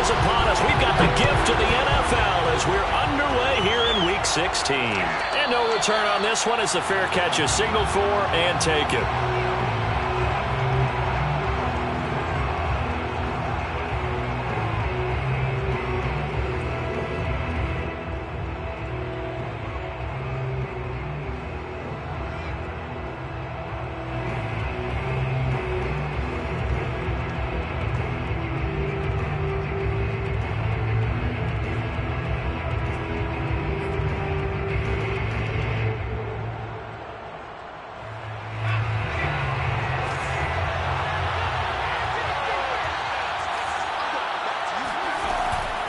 is upon us. We've got the gift of the NFL as we're underway here in Week 16. And no return on this one as the fair catch is signaled for and taken.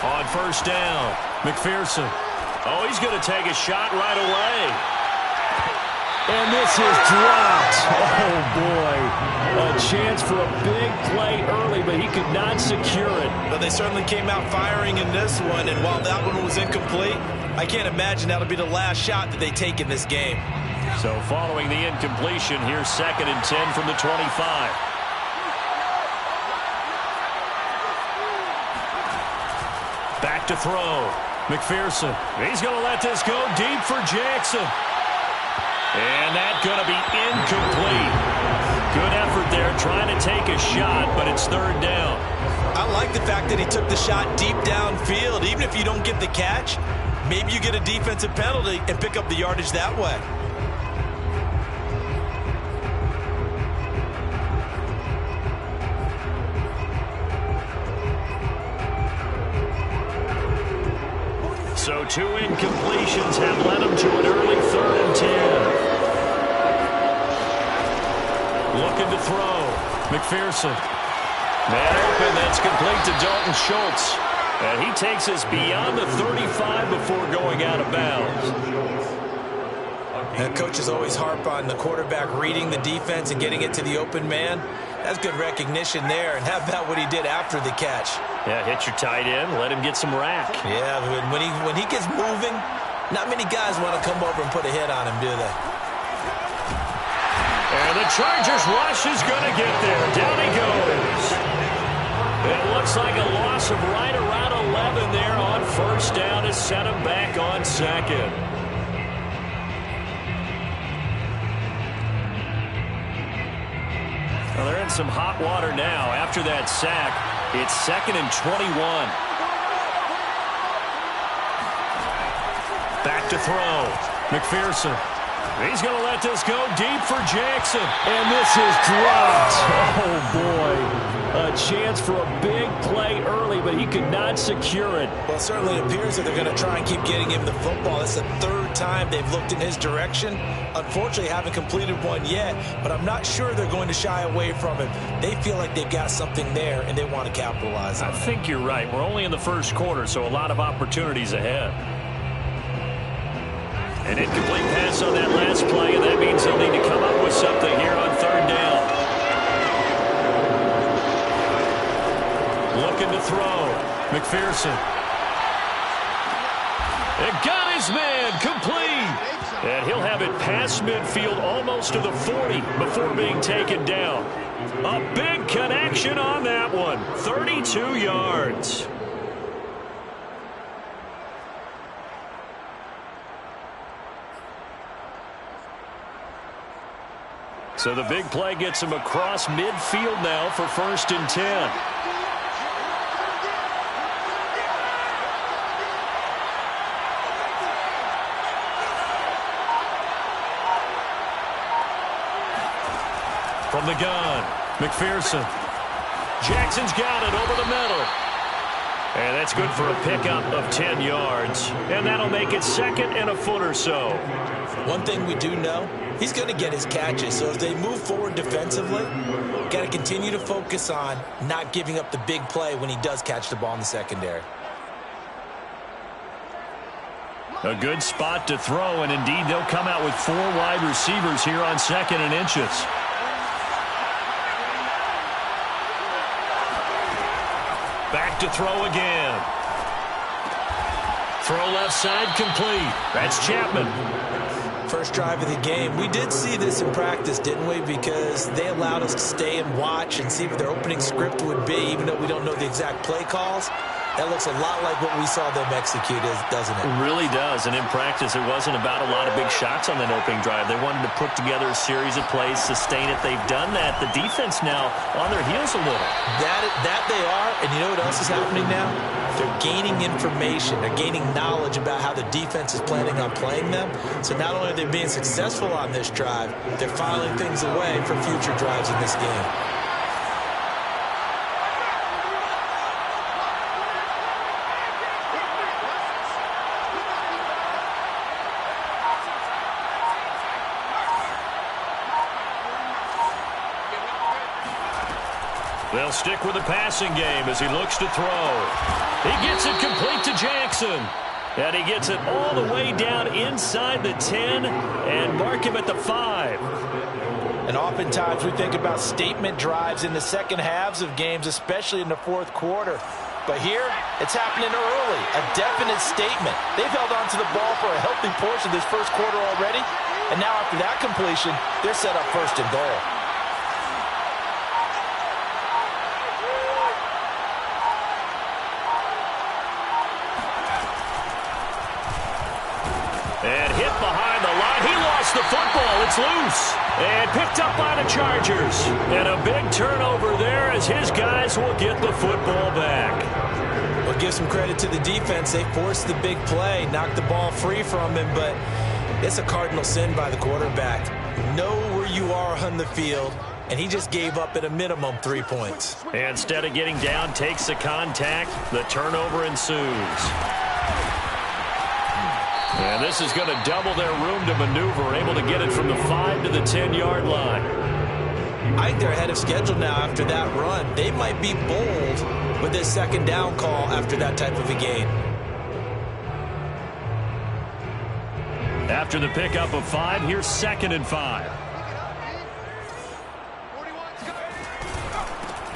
On first down, McPherson. Oh, he's going to take a shot right away. And this is dropped. Oh, boy. A chance for a big play early, but he could not secure it. But they certainly came out firing in this one, and while that one was incomplete, I can't imagine that'll be the last shot that they take in this game. So following the incompletion, here's 2nd and 10 from the 25. Back to throw. McPherson. He's going to let this go deep for Jackson. And that's going to be incomplete. Good effort there trying to take a shot, but it's 3rd down. I like the fact that he took the shot deep downfield. Even if you don't get the catch, maybe you get a defensive penalty and pick up the yardage that way. So 2 incompletions have led him to an early 3rd and 10. Looking to throw. McPherson. Man open, that's complete to Dalton Schultz. And he takes us beyond the 35 before going out of bounds. And coaches always harp on the quarterback reading the defense and getting it to the open man. That's good recognition there. And how about what he did after the catch? Yeah, hit your tight end, let him get some rack. Yeah, when he gets moving, not many guys want to come over and put a hit on him, do they? And the Chargers rush is going to get there. Down he goes. It looks like a loss of right around 11 there on first down to set him back on 2nd. Well, they're in some hot water now. After that sack, it's 2nd and 21. Back to throw. McPherson. He's going to let this go deep for Jackson. And this is dropped. Oh, boy. A chance for a big play early, but he could not secure it. Well, it certainly appears that they're going to try and keep getting him the football. It's the 3rd time they've looked in his direction. Unfortunately, haven't completed one yet, but I'm not sure they're going to shy away from him. They feel like they've got something there, and they want to capitalize on it. I think you're right. We're only in the first quarter, so a lot of opportunities ahead. An incomplete pass on that last play, and that means they'll need to come up with something here on 3rd down. Looking to throw. McPherson. And got his man complete. And he'll have it past midfield almost to the 40 before being taken down. A big connection on that one. 32 yards. So the big play gets him across midfield now for 1st and 10. From the gun, McPherson. Jackson's got it over the middle. And that's good for a pickup of 10 yards. And that'll make it 2nd and a foot or so. One thing we do know, he's going to get his catches. So as they move forward defensively, got to continue to focus on not giving up the big play when he does catch the ball in the secondary. A good spot to throw, and indeed they'll come out with 4 wide receivers here on 2nd and inches. Back to throw again. Throw left side complete. That's Chapman. First drive of the game. We did see this in practice, didn't we? Because they allowed us to stay and watch and see what their opening script would be, even though we don't know the exact play calls. That looks a lot like what we saw them execute, doesn't it? It really does. And in practice, it wasn't about a lot of big shots on that opening drive. They wanted to put together a series of plays, sustain it. They've done that. The defense now on their heels a little. That they are. And you know what else is happening now? They're gaining information. They're gaining knowledge about how the defense is planning on playing them. So not only are they being successful on this drive, they're filing things away for future drives in this game. They'll stick with the passing game as he looks to throw. He gets it complete to Jackson. And he gets it all the way down inside the 10 and mark him at the 5. And oftentimes we think about statement drives in the second halves of games, especially in the fourth quarter. But here, it's happening early, a definite statement. They've held on to the ball for a healthy portion of this first quarter already. And now after that completion, they're set up first and goal. And hit behind the line. He lost the football. It's loose. And picked up by the Chargers. And a big turnover there as his guys will get the football back. Well, give some credit to the defense. They forced the big play, knocked the ball free from him, but it's a cardinal sin by the quarterback. Know where you are on the field, and he just gave up at a minimum 3 points. And instead of getting down, takes the contact. The turnover ensues. And this is going to double their room to maneuver, able to get it from the 5 to the 10-yard line. I think they're ahead of schedule now after that run. They might be bold with this second down call after that type of a gain. After the pickup of 5, here's 2nd and 5.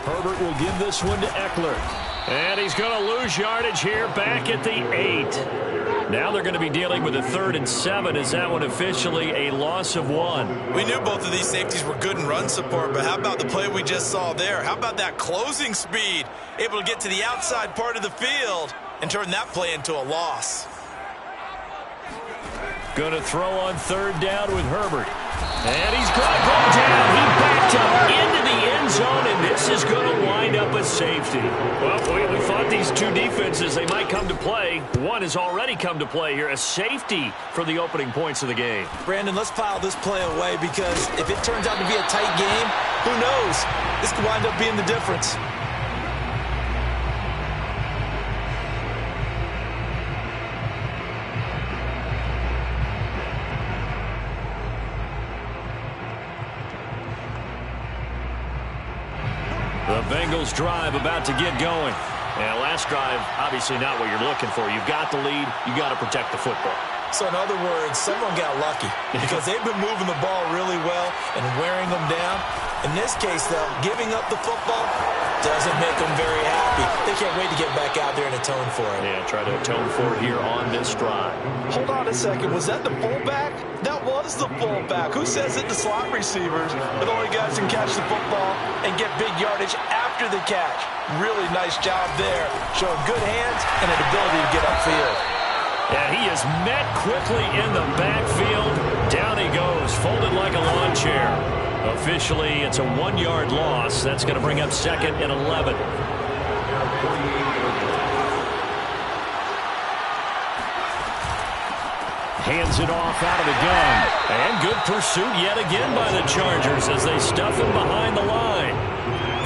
Herbert will give this one to Eckler. And he's going to lose yardage here back at the 8. Now they're going to be dealing with a 3rd and 7. Is that one officially a loss of 1? We knew both of these safeties were good in run support, but how about the play we just saw there? How about that closing speed? Able to get to the outside part of the field and turn that play into a loss. Going to throw on 3rd down with Herbert. And he's going to go down. He backed up into the end zone, and this is going to wind up a safety. Well, we thought these two defenses, they might come to play. One has already come to play here, a safety for the opening points of the game. Brandon, let's file this play away because if it turns out to be a tight game, who knows? This could wind up being the difference. The Bengals drive about to get going. And last drive, obviously not what you're looking for. You've got the lead. You got to protect the football. So in other words, someone got lucky because they've been moving the ball really well and wearing them down. In this case, though, giving up the football doesn't make them very happy. They can't wait to get back out there and atone for it. Yeah, try to atone for it here on this drive. Hold on a second. Was that the fullback? That was the fullback. Who says it? The slot receivers are the only guys who can catch the football and get big yardage after the catch. Really nice job there, showing good hands and an ability to get upfield. And he is met quickly in the backfield. Down he goes, folded like a lawn chair. Officially, it's a 1-yard loss. That's going to bring up 2nd and 11. Hands it off out of the gun. And good pursuit yet again by the Chargers as they stuff him behind the line.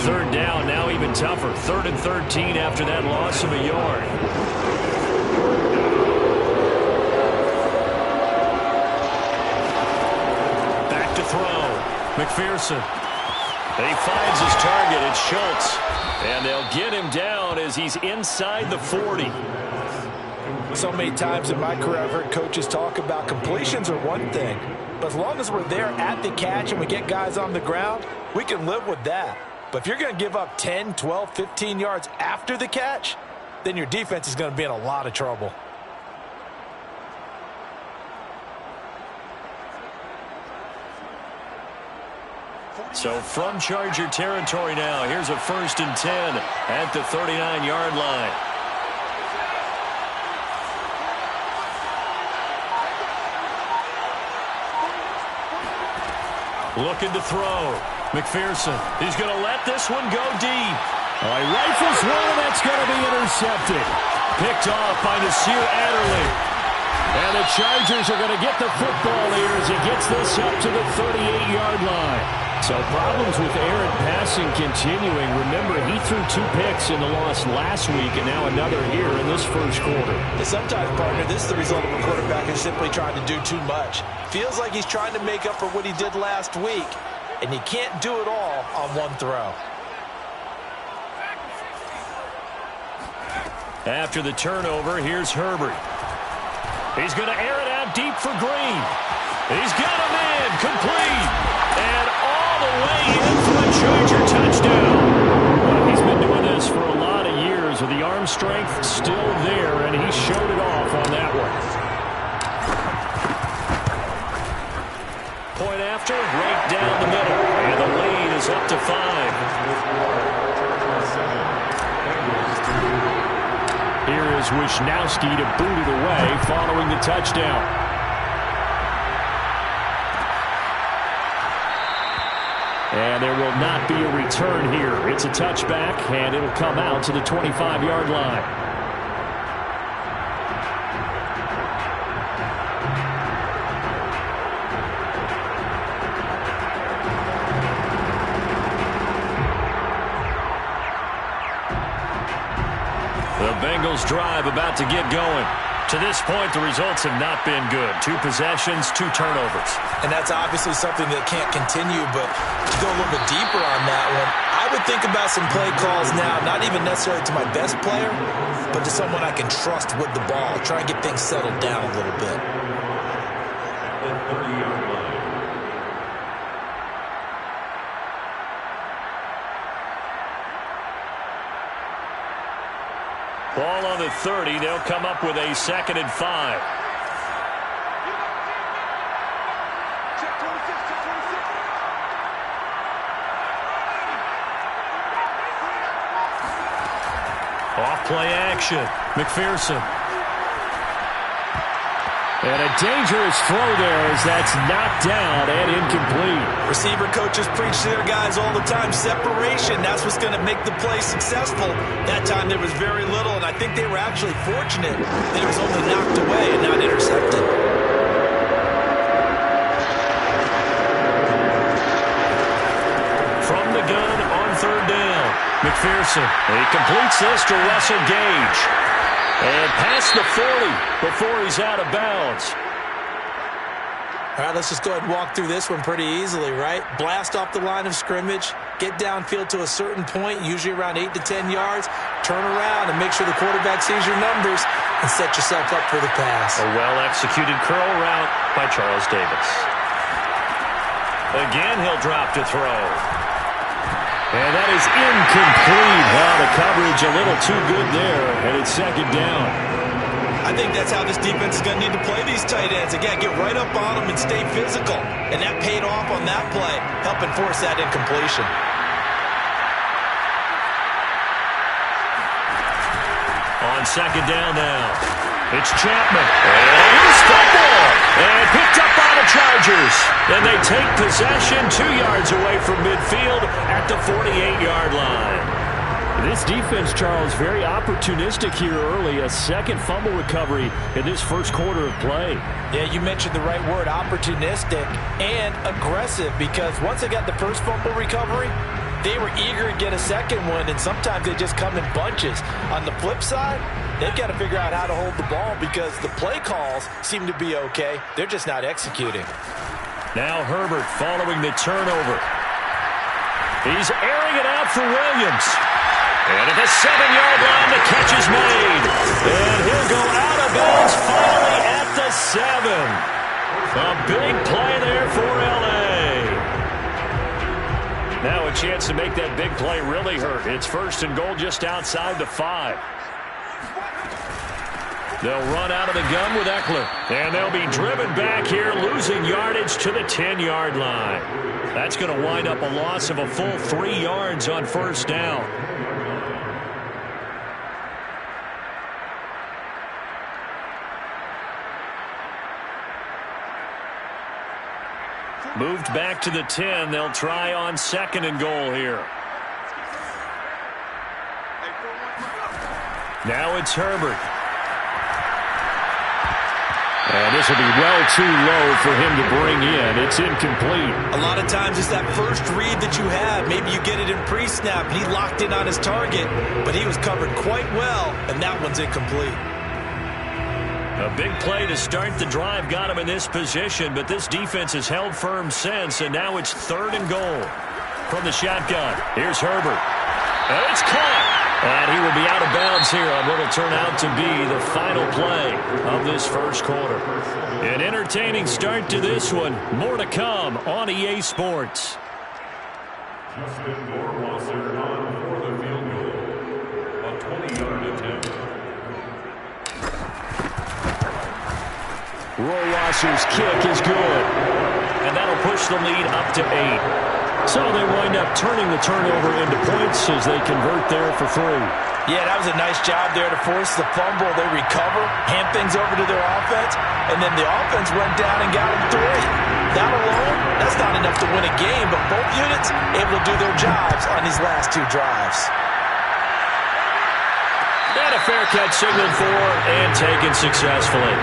3rd down, now even tougher. 3rd and 13 after that loss of a yard. Back to throw. McPherson. He finds his target. It's Schultz. And they'll get him down as he's inside the 40. So many times in my career I've heard coaches talk about completions are one thing, but as long as we're there at the catch and we get guys on the ground, we can live with that. But if you're going to give up 10, 12, 15 yards after the catch, then your defense is going to be in a lot of trouble. So from Charger territory now, here's a 1st and 10 at the 39-yard line. Looking to throw. McPherson. He's going to let this one go deep. Oh, he rifles one, and that's going to be intercepted. Picked off by Nasir Adderley. And the Chargers are going to get the football here as he gets this up to the 38-yard line. So problems with Aaron passing continuing. Remember, he threw 2 picks in the loss last week, and now another here in this first quarter. And sometimes, partner, this is the result of a quarterback who's simply trying to do too much. Feels like he's trying to make up for what he did last week, and he can't do it all on one throw. After the turnover, here's Herbert. He's going to air it out deep for Green. He's got him in, complete, and all the way in for a Charger touchdown. Well, he's been doing this for a lot of years with the arm strength still there, and he showed it off on that one. Point after, right down the middle, and the lead is up to 5. Here is Wisnowski to boot it away following the touchdown. And there will not be a return here. It's a touchback, and it'll come out to the 25-yard line. The Bengals drive about to get going. To this point, the results have not been good. 2 possessions, 2 turnovers. And that's obviously something that can't continue, but to go a little bit deeper on that one, I would think about some play calls now, not even necessarily to my best player, but to someone I can trust with the ball. Try and get things settled down a little bit. Ball on the 30. They'll come up with a 2nd and 5. Off play action. McPherson. And a dangerous throw there as that's knocked down and incomplete. Receiver coaches preach to their guys all the time. Separation, that's what's going to make the play successful. That time there was very little, and I think they were actually fortunate that it was only knocked away and not intercepted. From the gun on 3rd down. McPherson. He completes this to Russell Gage. And past the 40 before he's out of bounds. All right, let's just go ahead and walk through this one pretty easily, right? Blast off the line of scrimmage, get downfield to a certain point, usually around 8 to 10 yards, turn around and make sure the quarterback sees your numbers and set yourself up for the pass. A well-executed curl route by Charles Davis. Again, he'll drop to throw. And that is incomplete. Well, the coverage a little too good there, and it's 2nd down. I think that's how this defense is going to need to play these tight ends. Again, get right up on them and stay physical. And that paid off on that play, helping force that incompletion. On 2nd down now, it's Chapman. And he's football. And picked up by the Chargers. And they take possession 2 yards away from midfield at the 48-yard line. This defense, Charles, very opportunistic here early. A 2nd fumble recovery in this first quarter of play. Yeah, you mentioned the right word, opportunistic and aggressive, because once they got the first fumble recovery, they were eager to get a 2nd one, and sometimes they just come in bunches. On the flip side, they've got to figure out how to hold the ball because the play calls seem to be okay. They're just not executing. Now Herbert following the turnover. He's airing it out for Williams. And at the 7-yard line, the catch is made. And he'll go out of bounds finally at the 7. A big play there for L.A. Now a chance to make that big play really hurt. It's 1st and goal just outside the 5. They'll run out of the gun with Eckler. And they'll be driven back here, losing yardage to the 10-yard line. That's going to wind up a loss of a full 3 yards on first down. Moved back to the 10. They'll try on 2nd and goal here. Now it's Herbert. And this will be well too low for him to bring in. It's incomplete. A lot of times it's that first read that you have. Maybe you get it in pre-snap. He locked in on his target, but he was covered quite well, and that one's incomplete. A big play to start the drive got him in this position, but this defense has held firm since, and now it's 3rd and goal from the shotgun. Here's Herbert. And it's caught. And he will be out of bounds here on what will turn out to be the final play of this first quarter. An entertaining start to this one. More to come on EA Sports. Justin Goldwasser on for the field goal. A 20-yard attempt. Rohrwasser's kick is good. And that'll push the lead up to 8. So they wind up turning the turnover into points as they convert there for 3. Yeah, that was a nice job there to force the fumble. They recover, hand things over to their offense, and then the offense went down and got them 3. That alone, that's not enough to win a game, but both units able to do their jobs on these last 2 drives. And a fair catch signaled for and taken successfully.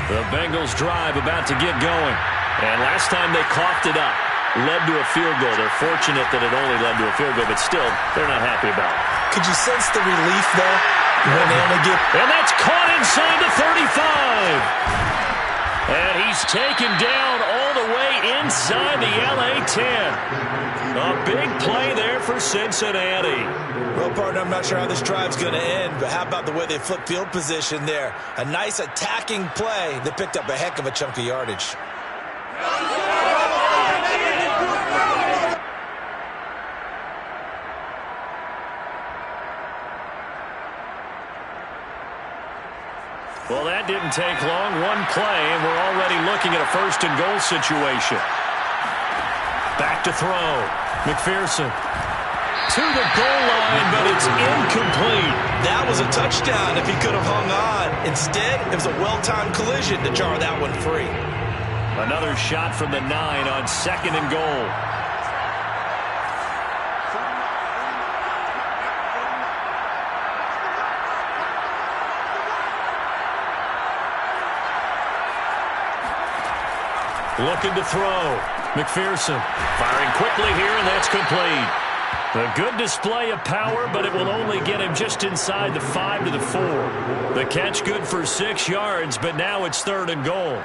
The Bengals drive about to get going. And last time they coughed it up, led to a field goal. They're fortunate that it only led to a field goal, but still, they're not happy about it. Could you sense the relief, though, when they only get... And that's caught inside the 35. And he's taken down all the way inside the LA 10. A big play there for Cincinnati. Well, partner, I'm not sure how this drive's going to end, but how about the way they flip field position there? A nice attacking play that picked up a heck of a chunk of yardage. Well, that didn't take long. One play, and we're already looking at a 1st and goal situation. Back to throw. McPherson to the goal line, but it's incomplete. That was a touchdown if he could have hung on. Instead, it was a well-timed collision to jar that one free. Another shot from the 9 on 2nd and goal. Looking to throw. McPherson firing quickly here, and that's complete. A good display of power, but it will only get him just inside the 5 to the 4. The catch good for 6 yards, but now it's 3rd and goal.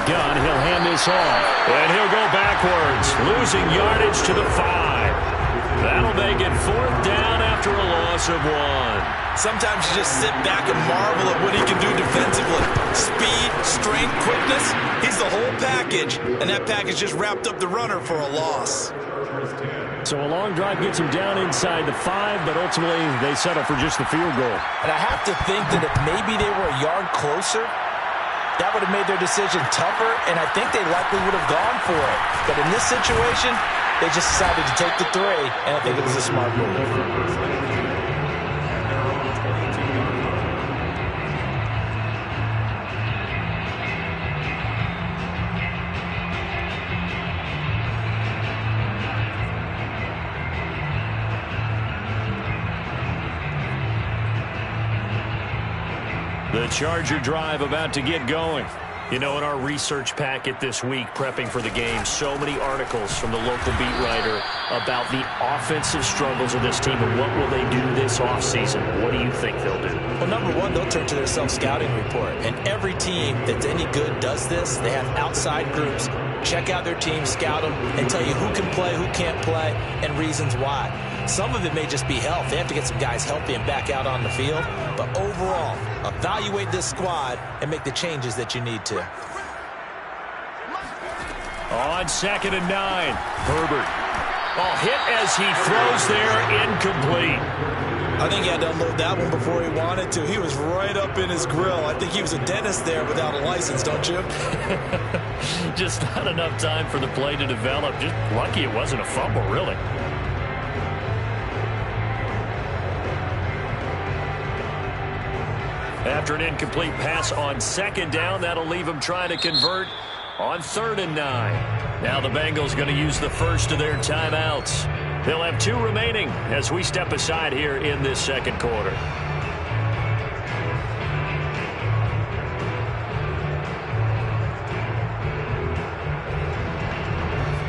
Gun, he'll hand this off, and he'll go backwards, losing yardage to the 5. That'll make it 4th down after a loss of 1. Sometimes you just sit back and marvel at what he can do defensively. Speed, strength, quickness, he's the whole package, and that package just wrapped up the runner for a loss. So a long drive gets him down inside the 5, but ultimately they settle for just the field goal. And I have to think that if maybe they were a yard closer, that would have made their decision tougher, and I think they likely would have gone for it. But in this situation, they just decided to take the 3, and I think it was a smart move. The Charger drive about to get going. You know, in our research packet this week, prepping for the game, so many articles from the local beat writer about the offensive struggles of this team and what will they do this offseason. What do you think they'll do? Well, number one, they'll turn to their self-scouting report. And every team that's any good does this. They have outside groups. Check out their team, scout them, and tell you who can play, who can't play, and reasons why. Some of it may just be health. They have to get some guys healthy and back out on the field. But overall, evaluate this squad and make the changes that you need to. On 2nd and 9, Herbert. Oh, hit as he throws there, incomplete. I think he had to unload that one before he wanted to. He was right up in his grill. I think he was a dentist there without a license, don't you? Just not enough time for the play to develop. Just lucky it wasn't a fumble, really. After an incomplete pass on 2nd down, that'll leave him trying to convert on 3rd and 9. Now the Bengals going to use the first of their timeouts. They'll have 2 remaining as we step aside here in this second quarter.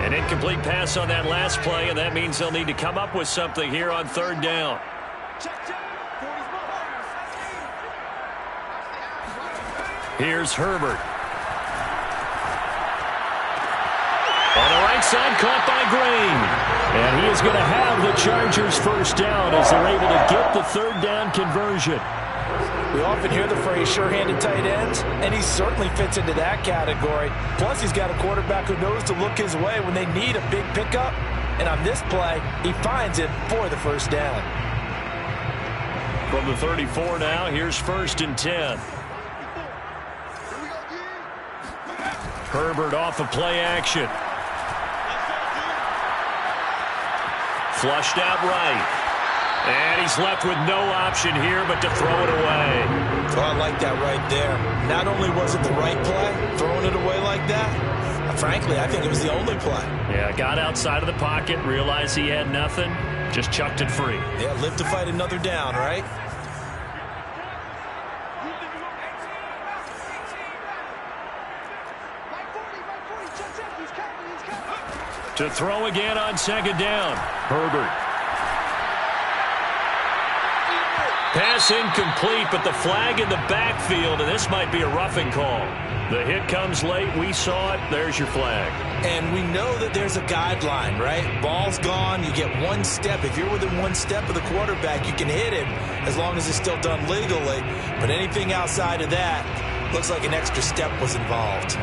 An incomplete pass on that last play, and that means they'll need to come up with something here on 3rd down. Here's Herbert. On the right side, caught by Green. And he is going to have the Chargers first down as they're able to get the 3rd down conversion. We often hear the phrase sure-handed tight ends, and he certainly fits into that category. Plus, he's got a quarterback who knows to look his way when they need a big pickup. And on this play, he finds it for the first down. From the 34 now, here's 1st and 10. Herbert off of play action. Flushed out right. And he's left with no option here but to throw it away. Oh, I like that right there. Not only was it the right play, throwing it away like that, frankly, I think it was the only play. Yeah, got outside of the pocket, realized he had nothing, just chucked it free. Yeah, live to fight another down, right? To throw again on 2nd down. Herbert. Pass incomplete, but the flag in the backfield, and this might be a roughing call. The hit comes late. We saw it. There's your flag. And we know that there's a guideline, right? Ball's gone. You get 1 step. If you're within 1 step of the quarterback, you can hit him as long as it's still done legally. But anything outside of that, looks like an extra step was involved.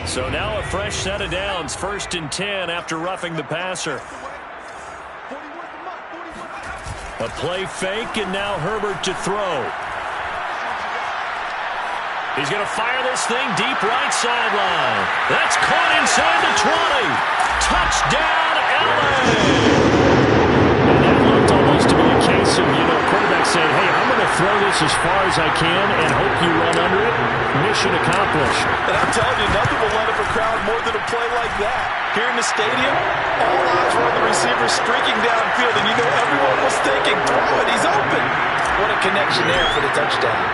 So now a fresh set of downs, 1st and 10 after roughing the passer. A play fake, and now Herbert to throw. He's going to fire this thing deep right sideline. That's caught inside the 20. Touchdown, LA! And that looked almost to be a case of, quarterback saying, hey, I'm going to throw this as far as I can and hope you run under it. Mission accomplished. And I'm telling you, nothing will let up a crowd more than a play like that. Here in the stadium, all eyes were on the receiver streaking downfield, and everyone was thinking, throw it, he's open. What a connection there for the touchdown.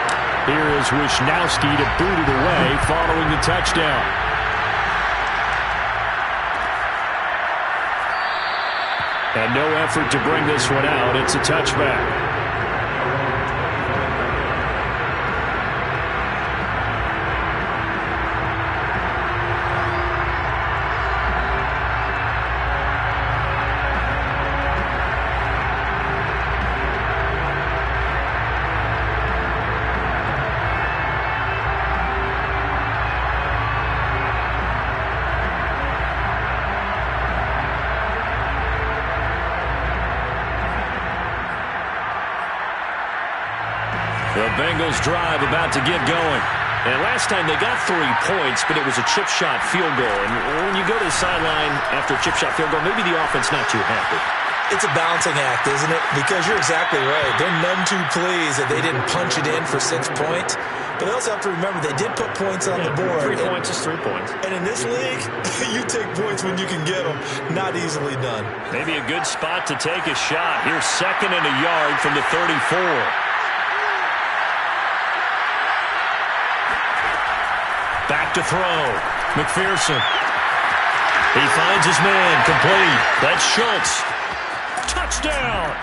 Here is Wisnowski to boot it away following the touchdown. And no effort to bring this one out. It's a touchback. The Bengals drive about to get going. And last time they got 3 points, but it was a chip shot field goal. And when you go to the sideline after a chip shot field goal, maybe the offense not too happy. It's a balancing act, isn't it? Because you're exactly right. They're none too pleased that they didn't punch it in for 6 points. But they also have to remember they did put points on the board. 3 points is 3 points. And in this league, you take points when you can get them. Not easily done. Maybe a good spot to take a shot. Here's 2nd and a yard from the 34. Back to throw. McPherson. He finds his man. Complete. That's Schultz. Touchdown.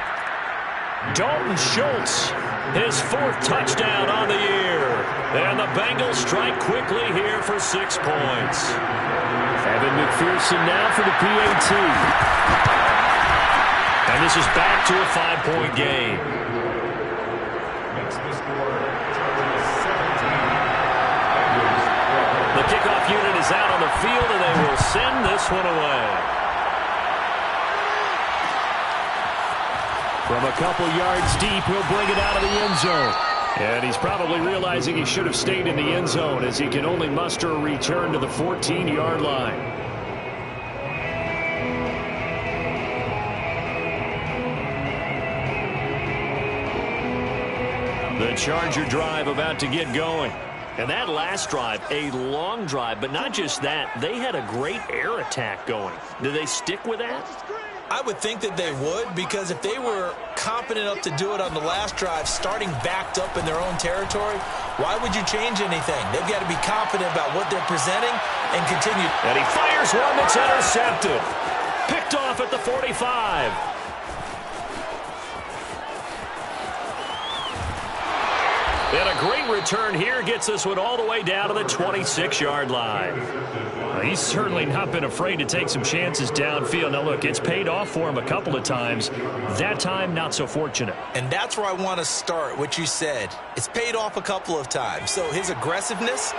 Dalton Schultz. His 4th touchdown on the year. And the Bengals strike quickly here for 6 points. Evan McPherson now for the PAT. And this is back to a 5-point game. Makes the score. The kickoff unit is out on the field, and they will send this one away. From a couple yards deep, he'll bring it out of the end zone. And he's probably realizing he should have stayed in the end zone as he can only muster a return to the 14-yard line. The Charger drive about to get going. And that last drive, a long drive, but not just that, they had a great air attack going. Do they stick with that? I would think that they would, because if they were confident enough to do it on the last drive, starting backed up in their own territory, why would you change anything? They've got to be confident about what they're presenting and continue. And he fires one that's intercepted. Picked off at the 45. And a great return here gets this one all the way down to the 26-yard line. He's certainly not been afraid to take some chances downfield. Now, look, it's paid off for him a couple of times. That time, not so fortunate. And that's where I want to start, what you said. It's paid off a couple of times. So his aggressiveness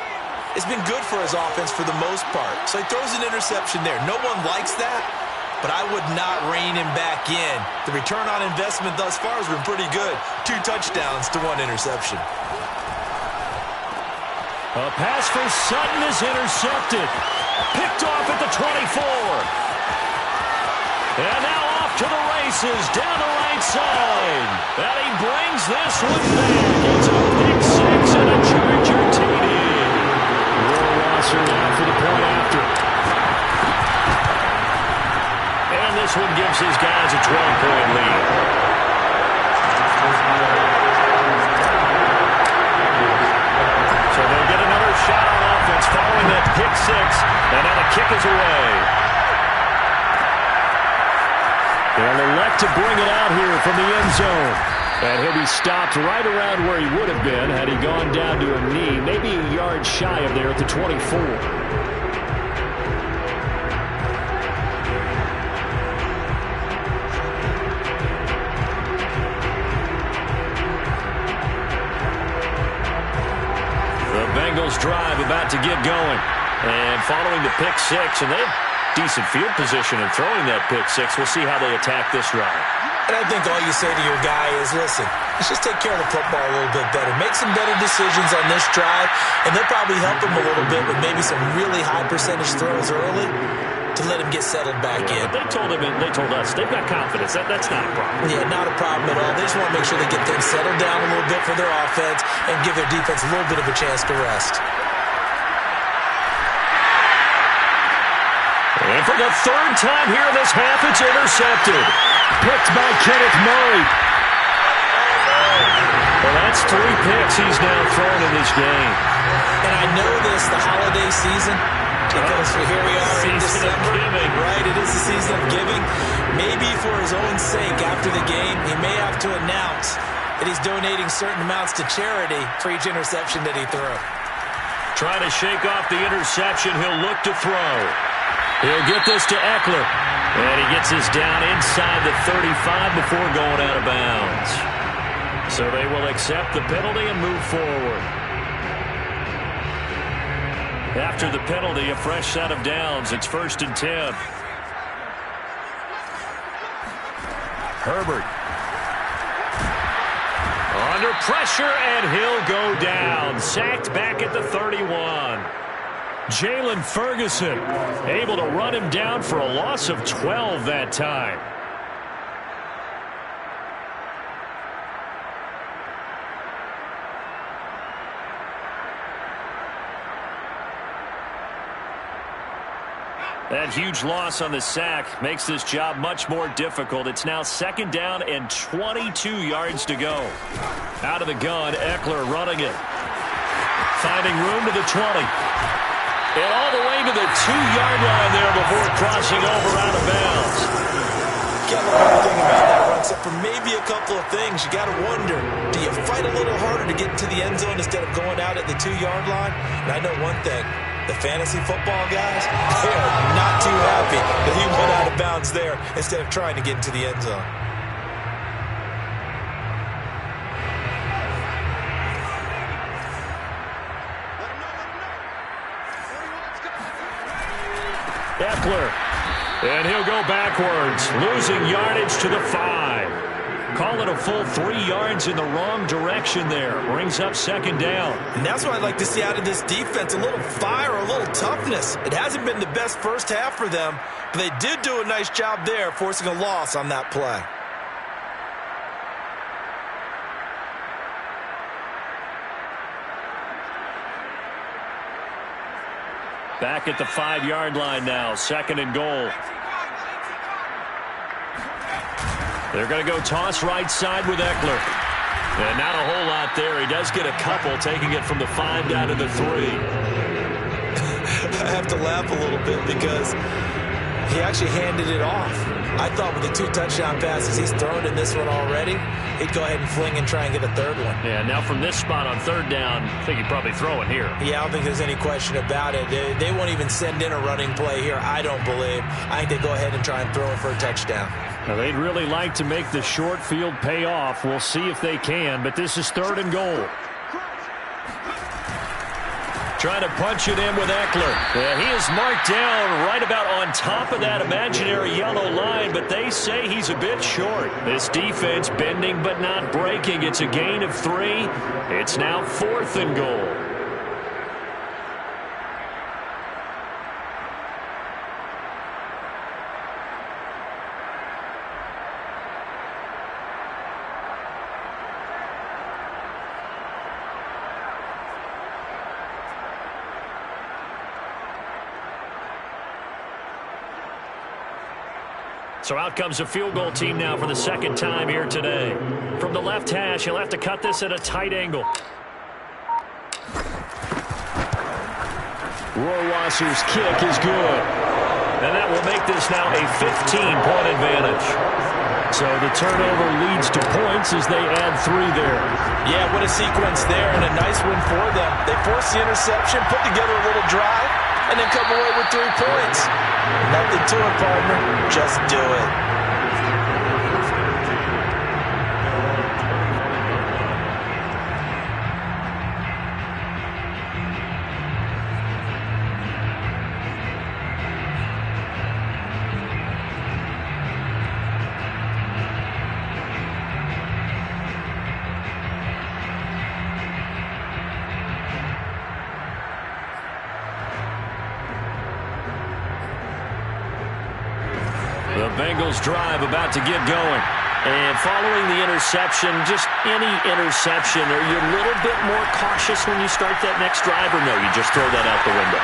has been good for his offense for the most part. So he throws an interception there. No one likes that, but I would not rein him back in. The return on investment thus far has been pretty good. 2 touchdowns to 1 interception. A pass for Sutton is intercepted. Picked off at the 24. And now off to the races down the right side. And he brings this one back. It's a pick 6 and a Charger TD. Rohrwasser now for the point after. And this one gives his guys a 12-point lead. So they'll get another shot on offense following that pick 6, and now the kick is away. They'll elect to bring it out here from the end zone. And he'll be stopped right around where he would have been had he gone down to a knee, maybe a yard shy of there at the 24. Bengals drive about to get going. And following the pick 6, and they have decent field position in throwing that pick 6. We'll see how they attack this drive. And I think all you say to your guy is, listen, let's just take care of the football a little bit better. Make some better decisions on this drive, and they'll probably help him a little bit with maybe some really high percentage throws early to let him get settled back in. They told him, and they told us, they've got confidence. That's not a problem. Yeah, not a problem at all. They just want to make sure they get things settled down a little bit for their offense and give their defense a little bit of a chance to rest. And for the 3rd time here in this half, it's intercepted. Picked by Kenneth Murray. Well, that's 3 picks he's now thrown in this game. And I know this, the holiday season, because here we are in December, right? It is the season of giving. Maybe for his own sake after the game, he may have to announce that he's donating certain amounts to charity for each interception that he threw. Trying to shake off the interception, he'll look to throw. He'll get this to Eckler. And he gets this down inside the 35 before going out of bounds. So they will accept the penalty and move forward. After the penalty, a fresh set of downs. It's 1st and 10. Herbert. Under pressure, and he'll go down. Sacked back at the 31. Jalen Ferguson able to run him down for a loss of 12 that time. That huge loss on the sack makes this job much more difficult. It's now 2nd down and 22 yards to go. Out of the gun, Eckler running it. Finding room to the 20. And all the way to the 2-yard line there before crossing over out of bounds. Can't love everything about that run, except for maybe a couple of things. You got to wonder, do you fight a little harder to get into the end zone instead of going out at the 2-yard line? And I know one thing. The fantasy football guys, they are not too happy that he went out of bounds there instead of trying to get into the end zone. Eckler, and he'll go backwards, losing yardage to the 5. Call it a full 3 yards in the wrong direction there. Brings up 2nd down. And that's what I'd like to see out of this defense, a little fire, a little toughness. It hasn't been the best first half for them, but they did do a nice job there, forcing a loss on that play. Back at the 5-yard line now, 2nd and goal. They're going to go toss right side with Eckler. And not a whole lot there. He does get a couple, taking it from the 5 down to the 3. I have to laugh a little bit because he actually handed it off. I thought with the 2 touchdown passes he's thrown in this one already, he'd go ahead and fling and try and get a 3rd one. Yeah, now from this spot on 3rd down, I think he'd probably throw it here. Yeah, I don't think there's any question about it. They won't even send in a running play here, I don't believe. I think they go ahead and try and throw it for a touchdown. Now, they'd really like to make the short field pay off. We'll see if they can, but this is 3rd and goal. Trying to punch it in with Eckler. Yeah, he is marked down right about on top of that imaginary yellow line, but they say he's a bit short. This defense bending but not breaking. It's a gain of 3. It's now 4th and goal. So out comes a field goal team now for the 2nd time here today. From the left hash, he'll have to cut this at a tight angle. Rohrwasser's kick is good. And that will make this now a 15-point advantage. So the turnover leads to points as they add 3 there. Yeah, what a sequence there, and a nice win for them. They forced the interception, put together a little drive, and then come away with 3 points. Nothing to it, partner. Just do it. The Bengals drive about to get going. And following the interception, just any interception, are you a little bit more cautious when you start that next drive, or no, you just throw that out the window?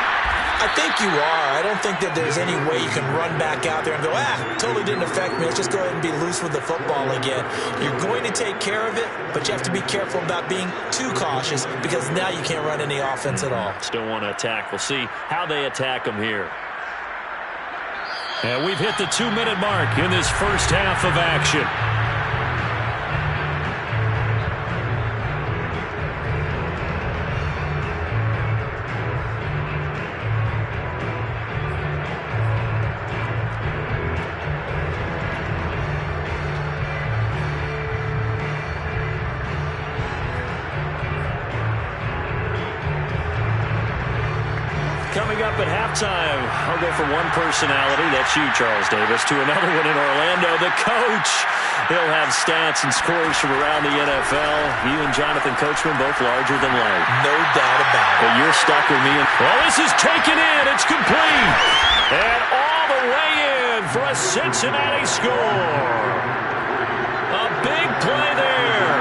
I think you are. I don't think that there's any way you can run back out there and go, totally didn't affect me. Let's just go ahead and be loose with the football again. You're going to take care of it, but you have to be careful about being too cautious because now you can't run any offense at all. Still want to attack. We'll see how they attack them here. And we've hit the 2-minute mark in this first half of action. Coming up at halftime, I'll go from one personality, that's you, Charles Davis, to another one in Orlando, the coach. He'll have stats and scores from around the NFL. You and Jonathan Coachman both larger than life. No doubt about it. But you're stuck with me. Well, this is taken in. It's complete. And all the way in for a Cincinnati score. A big play there.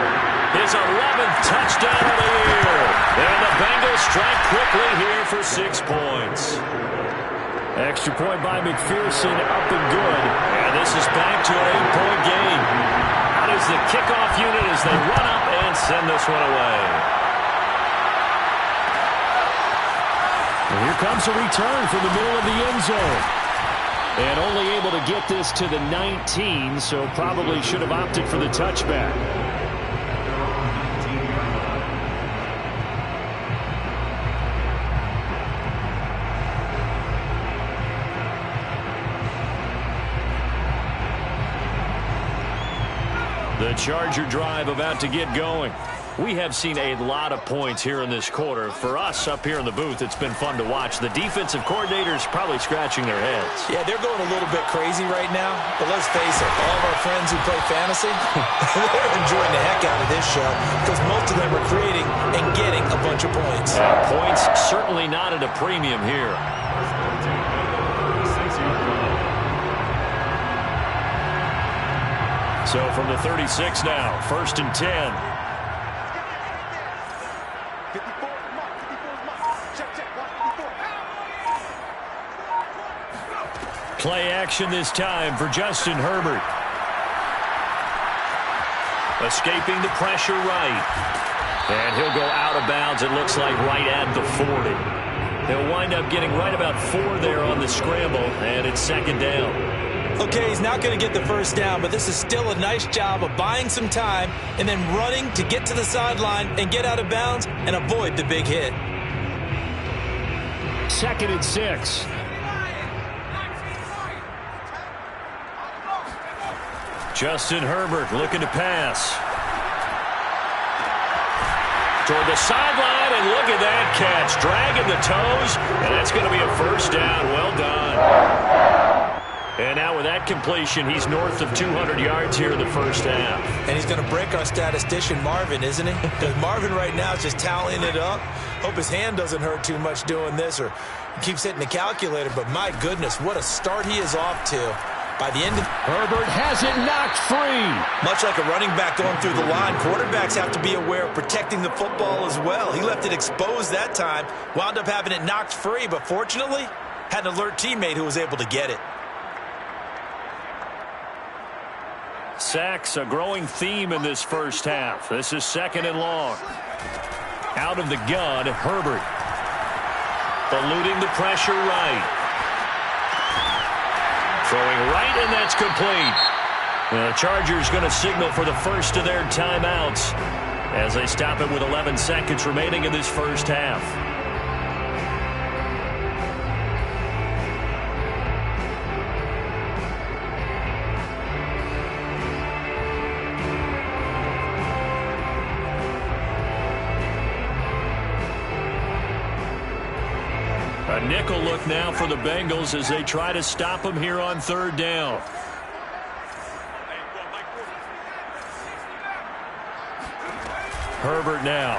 His 11th touchdown of the year. And the Bengals strike quickly here for 6 points. Extra point by McPherson, up and good. And this is back to an 8-point game. Out is the kickoff unit as they run up and send this one away. And here comes a return from the middle of the end zone. And only able to get this to the 19, so probably should have opted for the touchback. The Charger drive about to get going. We have seen a lot of points here in this quarter. For us up here in the booth, it's been fun to watch. The defensive coordinators probably scratching their heads. Yeah, they're going a little bit crazy right now. But let's face it, all of our friends who play fantasy, they're enjoying the heck out of this show because most of them are creating and getting a bunch of points. Points certainly not at a premium here. So from the 36 now, 1st and 10. Play action this time for Justin Herbert. Escaping the pressure right. And he'll go out of bounds, it looks like, right at the 40. He'll wind up getting right about 4 there on the scramble, and it's 2nd down. Okay, he's not going to get the first down, but this is still a nice job of buying some time and then running to get to the sideline and get out of bounds and avoid the big hit. 2nd and 6. Justin Herbert looking to pass. Toward the sideline, and look at that catch. Dragging the toes, and that's going to be a first down. Well done. And now with that completion, he's north of 200 yards here in the first half. And he's going to break our statistician, Marvin, isn't he? Because Marvin right now is just tallying it up. Hope his hand doesn't hurt too much doing this or keeps hitting the calculator. But my goodness, what a start he is off to. By the end of Herbert has it knocked free. Much like a running back going through the line, quarterbacks have to be aware of protecting the football as well. He left it exposed that time, wound up having it knocked free, but fortunately had an alert teammate who was able to get it. Sacks, a growing theme in this first half. This is 2nd and long. Out of the gun, Herbert. Eluding the pressure right. Throwing right, and that's complete. The Chargers going to signal for the first of their timeouts as they stop it with 11 seconds remaining in this first half. A nickel look now for the Bengals as they try to stop him here on 3rd down. Herbert now.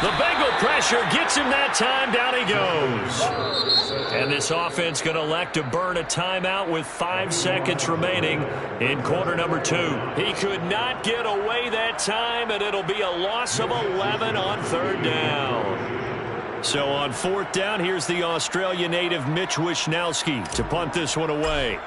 The Bengal pressure gets him that time. Down he goes. And this offense going to elect to burn a timeout with 5 seconds remaining in quarter number 2. He could not get away that time, and it'll be a loss of 11 on 3rd down. So on 4th down, here's the Australia native Mitch Wishnowsky to punt this one away.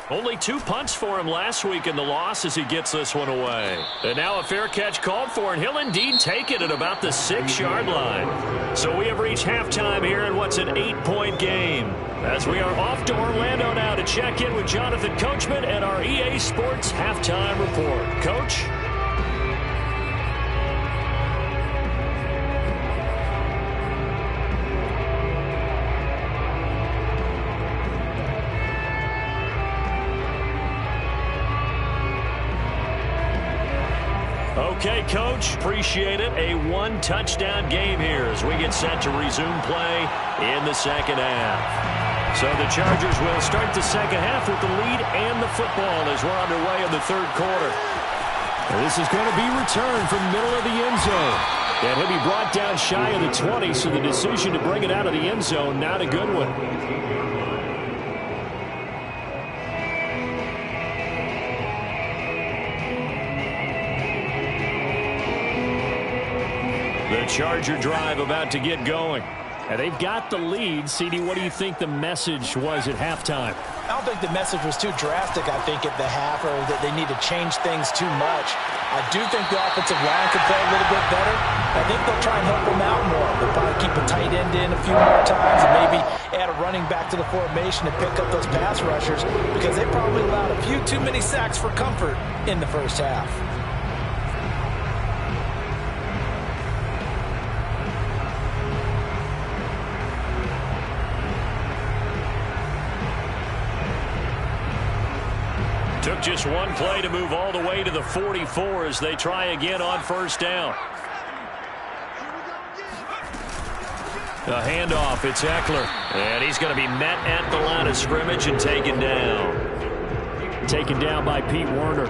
Only 2 punts for him last week in the loss as he gets this one away. And now a fair catch called for, and he'll indeed take it at about the 6-yard line. So we have reached halftime here in what's an 8-point game. As we are off to Orlando now to check in with Jonathan Coachman and our EA Sports Halftime Report. Coach? Okay, Coach, appreciate it. A 1-touchdown game here as we get set to resume play in the second half. So the Chargers will start the second half with the lead and the football as we're underway in the 3rd quarter. And this is going to be returned from the middle of the end zone. And he'll be brought down shy of the 20, so the decision to bring it out of the end zone, not a good one. The Charger drive about to get going. And they've got the lead. CD, what do you think the message was at halftime? I don't think the message was too drastic, I think, at the half, or that they need to change things too much. I do think the offensive line could play a little bit better. I think they'll try and help them out more. They'll probably keep a tight end in a few more times and maybe add a running back to the formation to pick up those pass rushers, because they probably allowed a few too many sacks for comfort in the first half. Took just one play to move all the way to the 44 as they try again on first down. The handoff, it's Ekeler. And he's going to be met at the line of scrimmage and taken down. Taken down by Pete Werner.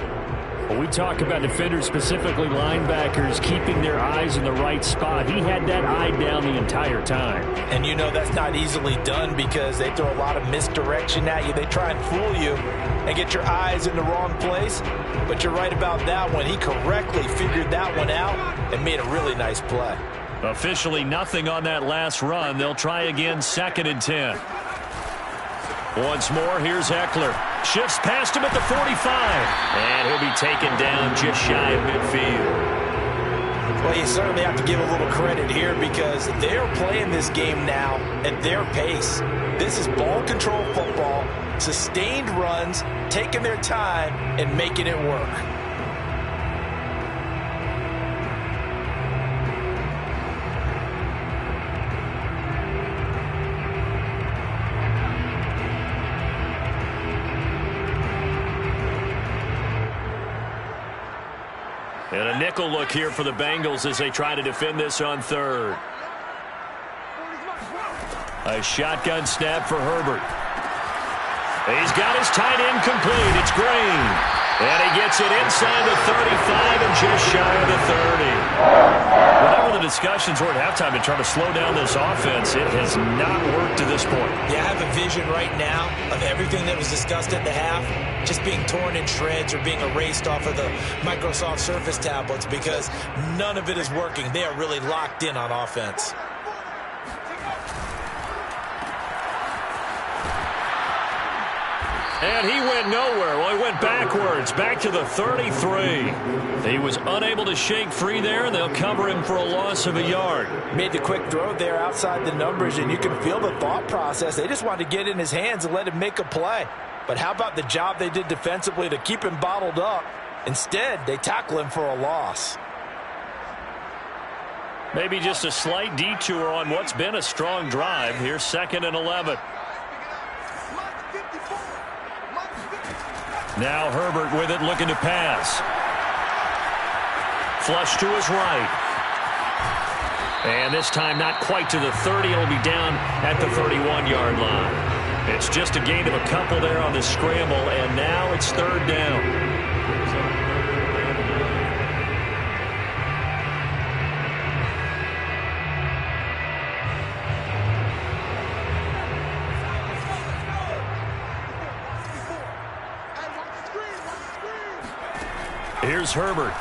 When we talk about defenders, specifically linebackers, keeping their eyes in the right spot, he had that eye down the entire time. And you know that's not easily done because they throw a lot of misdirection at you. They try and fool you and get your eyes in the wrong place. But you're right about that one. He correctly figured that one out and made a really nice play. Officially nothing on that last run. They'll try again, 2nd and 10. Once more, here's Ekeler. Shifts past him at the 45. And he'll be taken down just shy of midfield. Well, you certainly have to give a little credit here because they're playing this game now at their pace. This is ball control football, sustained runs, taking their time, and making it work. And a nickel look here for the Bengals as they try to defend this on 3rd. A shotgun snap for Herbert. He's got his tight end complete. It's Green. And he gets it inside the 35 and just shy of the 30. Whatever the discussions were at halftime to try to slow down this offense, it has not worked to this point. Yeah, I have a vision right now of everything that was discussed at the half just being torn in shreds or being erased off of the Microsoft Surface tablets because none of it is working. They are really locked in on offense. And he went nowhere. Well, he went backwards, back to the 33. He was unable to shake free there, and they'll cover him for a loss of a yard. Made the quick throw there outside the numbers, and you can feel the thought process. They just wanted to get in his hands and let him make a play. But how about the job they did defensively to keep him bottled up? Instead, they tackle him for a loss. Maybe just a slight detour on what's been a strong drive. Here's 2nd and 11. Now Herbert with it, looking to pass. Flush to his right. And this time not quite to the 30. It'll be down at the 31-yard line. It's just a gain of a couple there on the scramble, and now it's 3rd down. Here's Herbert.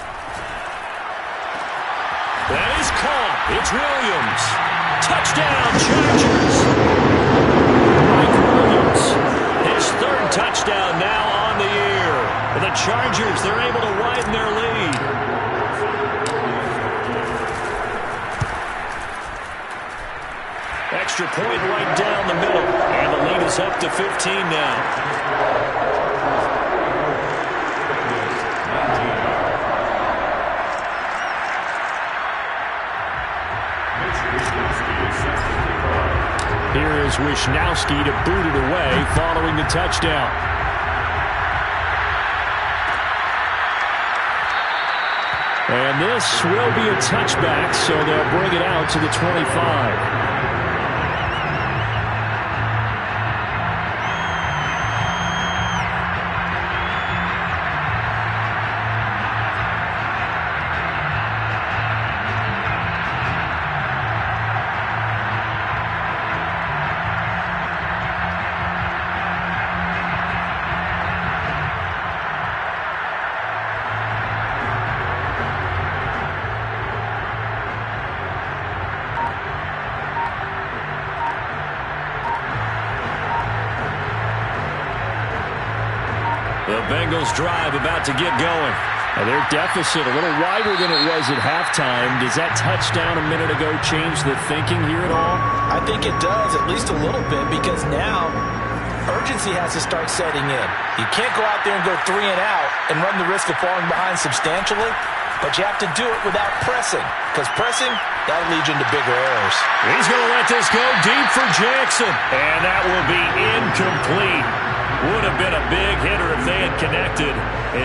That is caught. It's Williams. Touchdown, Chargers. Mike Williams. His 3rd touchdown now on the year. The Chargers, they're able to widen their lead. Extra point right down the middle. And the lead is up to 15 now. Here is Wishnowsky to boot it away following the touchdown. And this will be a touchback, so they'll bring it out to the 25. The Bengals drive about to get going. Their deficit a little wider than it was at halftime. Does that touchdown a minute ago change the thinking here at all? I think it does, at least a little bit, because now urgency has to start setting in. You can't go out there and go 3 and out and run the risk of falling behind substantially, but you have to do it without pressing, because pressing, that'll lead you into bigger errors. He's going to let this go deep for Jackson, and that will be incomplete. Would have been a big hitter if they had connected.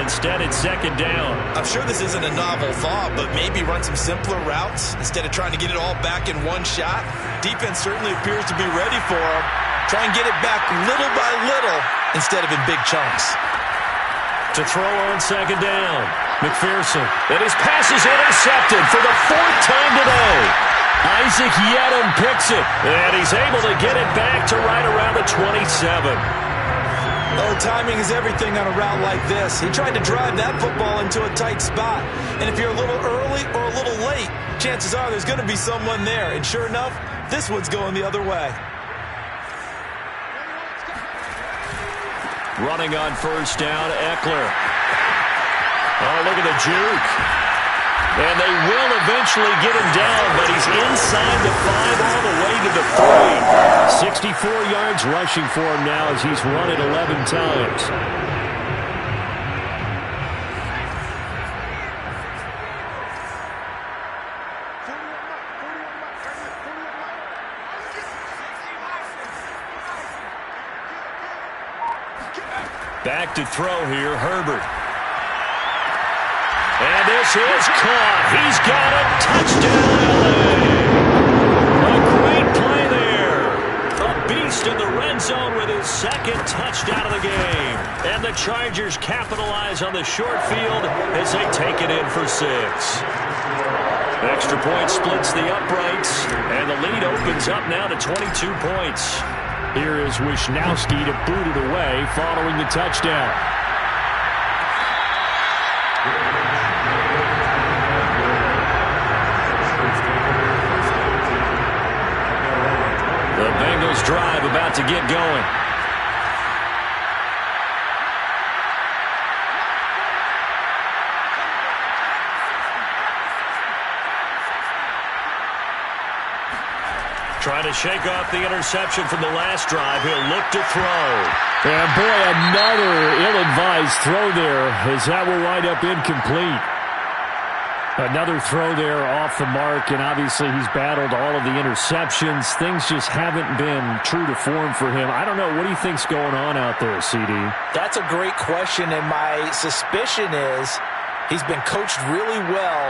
Instead, it's second down. I'm sure this isn't a novel thought, but maybe run some simpler routes instead of trying to get it all back in one shot. Defense certainly appears to be ready for him. Try and get it back little by little instead of in big chunks. To throw on second down, McPherson. And his pass is intercepted for the 4th time today. Isaac Yedem picks it, and he's able to get it back to right around the 27. Oh, timing is everything on a route like this. He tried to drive that football into a tight spot. And if you're a little early or a little late, chances are there's going to be someone there. And sure enough, this one's going the other way. Running on first down, Eckler. Oh, look at the juke. And they will eventually get him down, but he's inside the 5 all the way to the 3. 64 yards rushing for him now as he's run it 11 times. Back to throw here, Herbert. And this is caught. He's got it. Touchdown, LA. A great play there. A beast in the red zone with his 2nd touchdown of the game. And the Chargers capitalize on the short field as they take it in for 6. Extra point splits the uprights, and the lead opens up now to 22 points. Here is Wisnowski to boot it away following the touchdown. The Bengals drive about to get going. Trying to shake off the interception from the last drive. He'll look to throw. And boy, another ill-advised throw there as that will wind up incomplete. Another throw there off the mark, and obviously he's battled all of the interceptions. Things just haven't been true to form for him. I don't know. What do you think's going on out there, CD? That's a great question, and my suspicion is he's been coached really well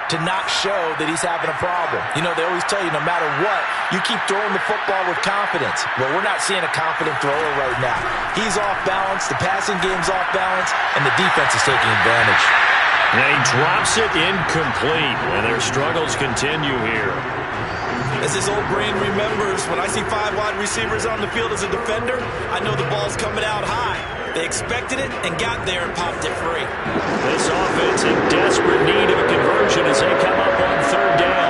to not show that he's having a problem. You know, they always tell you no matter what, you keep throwing the football with confidence. Well, we're not seeing a confident thrower right now. He's off balance, the passing game's off balance, and the defense is taking advantage. And he drops it incomplete, and their struggles continue here. As his old brain remembers, when I see 5 wide receivers on the field as a defender, I know the ball's coming out high. They expected it and got there and popped it free. This offense in desperate need of a conversion as they come up on 3rd down.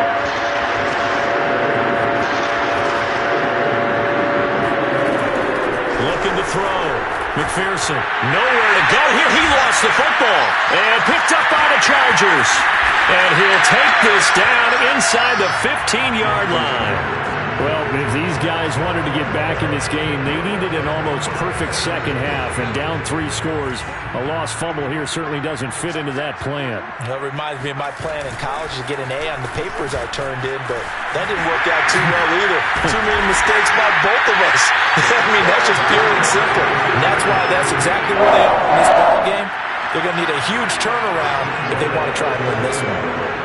Looking to throw. McPherson, nowhere to go here. He lost the football and picked up by the Chargers. And he'll take this down inside the 15-yard line. Well, if these guys wanted to get back in this game, they needed an almost perfect second half, and down 3 scores. A lost fumble here certainly doesn't fit into that plan. That reminds me of my plan in college to get an A on the papers I turned in, but that didn't work out too well either. Too many mistakes by both of us. I mean, that's just pure and simple. And that's why that's exactly where they are in this ball game. They're going to need a huge turnaround if they want to try and win this one.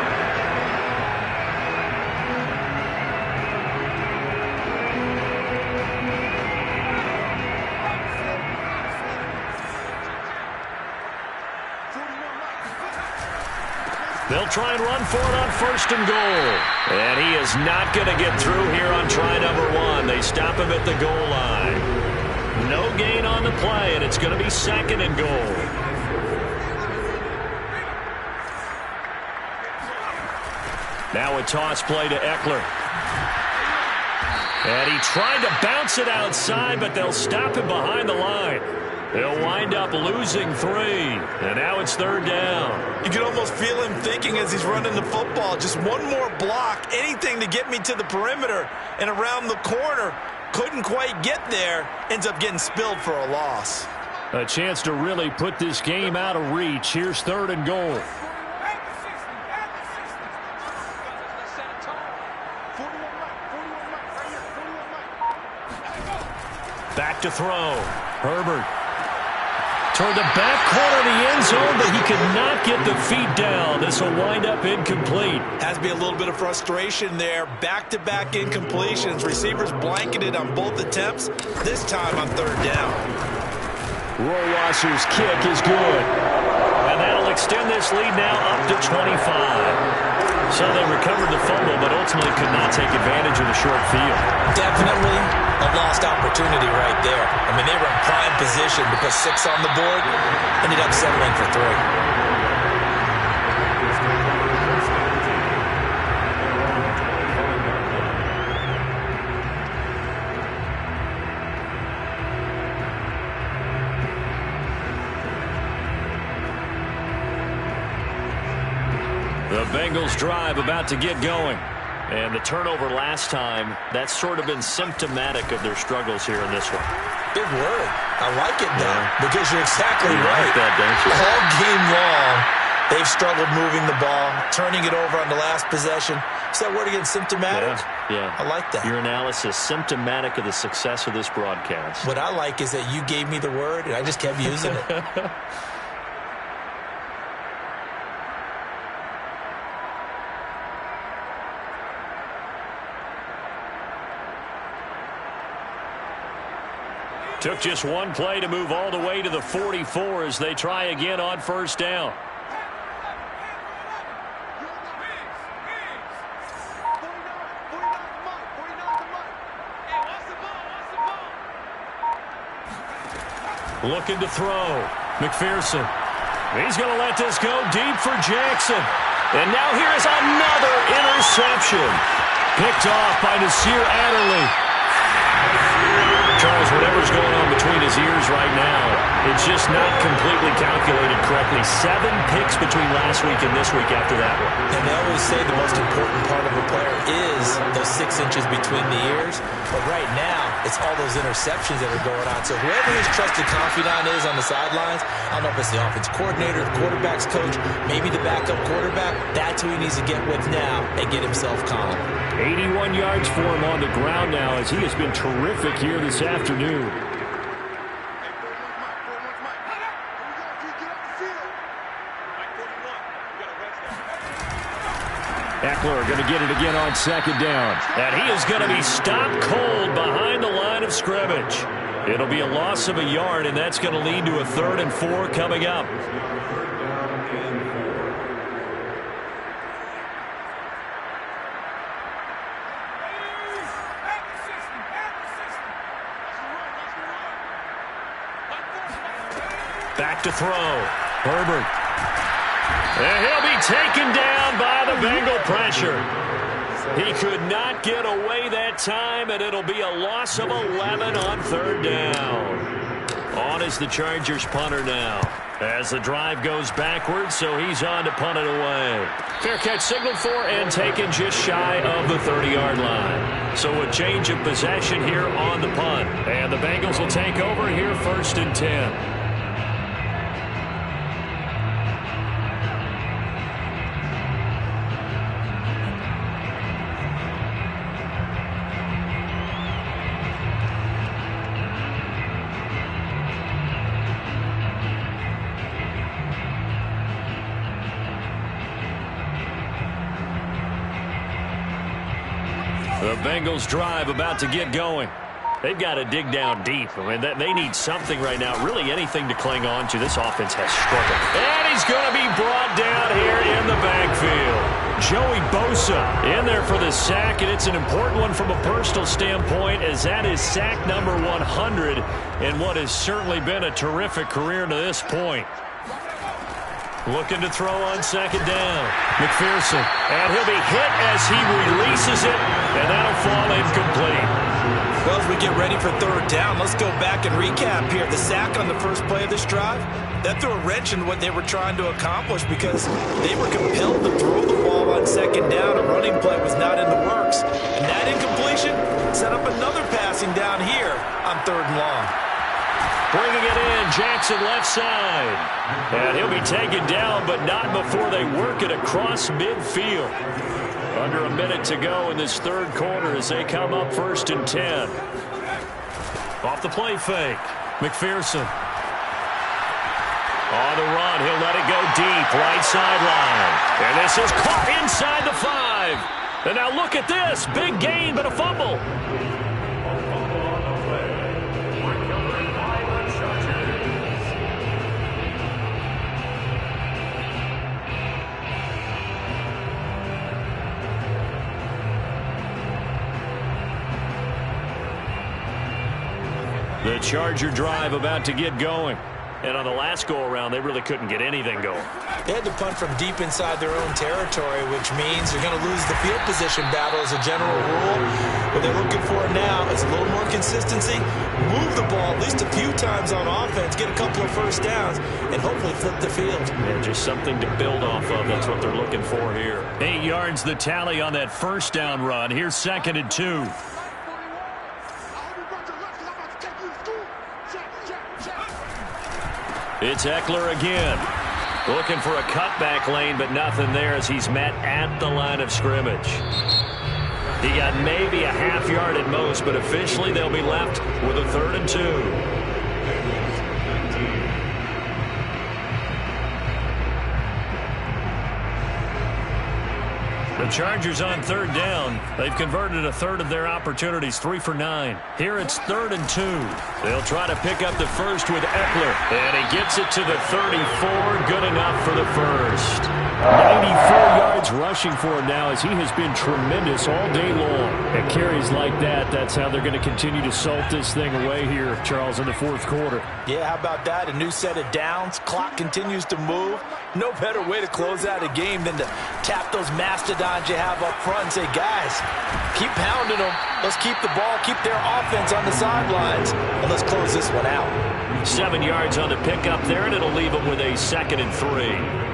They'll try and run for it on 1st and goal. And he is not going to get through here on try number 1. They stop him at the goal line. No gain on the play, and it's going to be 2nd and goal. Now a toss play to Eckler. And he tried to bounce it outside, but they'll stop him behind the line. They'll wind up losing 3, and now it's 3rd down. You can almost feel him thinking as he's running the football, just one more block, anything to get me to the perimeter and around the corner. Couldn't quite get there, ends up getting spilled for a loss. A chance to really put this game out of reach. Here's 3rd and goal. Back to throw. Herbert. Toward the back corner of the end zone, but he could not get the feet down. This will wind up incomplete. Has to be a little bit of frustration there. Back-to-back incompletions. Receivers blanketed on both attempts, this time on 3rd down. Rohrwasser's kick is good. And that'll extend this lead now up to 25. So they recovered the fumble, but ultimately could not take advantage of the short field. Definitely a lost opportunity right there. I mean, they were in prime position to put 6 on the board, ended up settling for 3. The Bengals drive about to get going. And the turnover last time, that's sort of been symptomatic of their struggles here in this one. Big word. I like it, though, because you're exactly you right. Like that, don't you? All game long, they've struggled moving the ball, turning it over on the last possession. Is that word again, symptomatic? Yeah. I like that. Your analysis, symptomatic of the success of this broadcast. What I like is that you gave me the word, and I just kept using it. Took just one play to move all the way to the 44 as they try again on 1st down. Looking to throw. McPherson. He's going to let this go deep for Jackson. And now here is another interception. Picked off by Nasir Adderley. Charles, whatever's going on between his ears right now, it's just not completely calculated correctly. 7 picks between last week and this week after that one. And they always say the most important part of a player is those 6 inches between the ears. But right now, it's all those interceptions that are going on. So whoever his trusted confidant is on the sidelines, I don't know if it's the offense coordinator, the quarterback's coach, maybe the backup quarterback, that's who he needs to get with now and get himself calm. 81 yards for him on the ground now as he has been terrific here this afternoon. Eckler going to get it again on 2nd down. And he is going to be stopped cold behind the line of scrimmage. It'll be a loss of a yard, and that's going to lead to a 3rd and 4 coming up. Back to throw. Herbert. And he'll be taken down by the Bengal pressure. He could not get away that time, and it'll be a loss of 11 on 3rd down. On is the Chargers punter now. As the drive goes backwards, so he's on to punt it away. Fair catch signaled for and taken just shy of the 30-yard line. So a change of possession here on the punt. And the Bengals will take over here 1st and 10. The Bengals drive about to get going. They've got to dig down deep. I mean, they need something right now, really anything to cling on to. This offense has struggled. And he's going to be brought down here in the backfield. Joey Bosa in there for the sack, and it's an important one from a personal standpoint as that is sack number 100 in what has certainly been a terrific career to this point. Looking to throw on 2nd down. McPherson. And he'll be hit as he releases it, and that'll fall incomplete. Well, as we get ready for third down, let's go back and recap here. The sack on the first play of this drive, that threw a wrench in what they were trying to accomplish because they were compelled to throw the ball on second down. A running play was not in the works. And that incompletion set up another passing down here on third and long. Bringing it in, Jackson left side. And he'll be taken down, but not before they work it across midfield. Under a minute to go in this third quarter as they come up 1st and 10. Off the play fake, McPherson. On the run, he'll let it go deep, right sideline. And this is caught inside the 5. And now look at this, big gain but a fumble. The Charger drive about to get going. And on the last go-around, they really couldn't get anything going. They had to punt from deep inside their own territory, which means they're going to lose the field position battle as a general rule. What they're looking for now is a little more consistency, move the ball at least a few times on offense, get a couple of first downs, and hopefully flip the field. Yeah, just something to build off of. That's what they're looking for here. 8 yards the tally on that first down run. Here's 2nd and 2. It's Eckler again. Looking for a cutback lane, but nothing there as he's met at the line of scrimmage. He got maybe a half yard at most, but officially they'll be left with a 3rd and 2. The Chargers on 3rd down. They've converted a third of their opportunities, 3 for 9. Here it's 3rd and 2. They'll try to pick up the first with Eckler. And he gets it to the 34. Good enough for the first. 94 yards rushing for him now as he has been tremendous all day long. At carries like that, that's how they're going to continue to salt this thing away here, Charles, in the 4th quarter. Yeah, how about that? A new set of downs. Clock continues to move. No better way to close out a game than to tap those mastodons you have up front and say, guys, keep pounding them. Let's keep the ball, keep their offense on the sidelines, and let's close this one out. 7 yards on the pickup there, and it'll leave them with a 2nd and 3.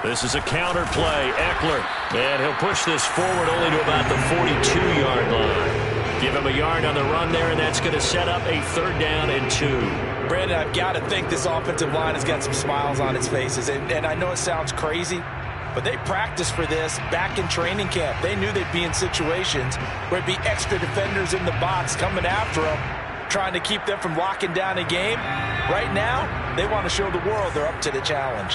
This is a counter play. Eckler. And he'll push this forward only to about the 42-yard line. Give him a yard on the run there, and that's going to set up a 3rd down and 2. Brandon, I've got to think this offensive line has got some smiles on its faces. And I know it sounds crazy, but they practiced for this back in training camp. They knew they'd be in situations where it'd be extra defenders in the box coming after them, trying to keep them from locking down a game. Right now, they want to show the world they're up to the challenge.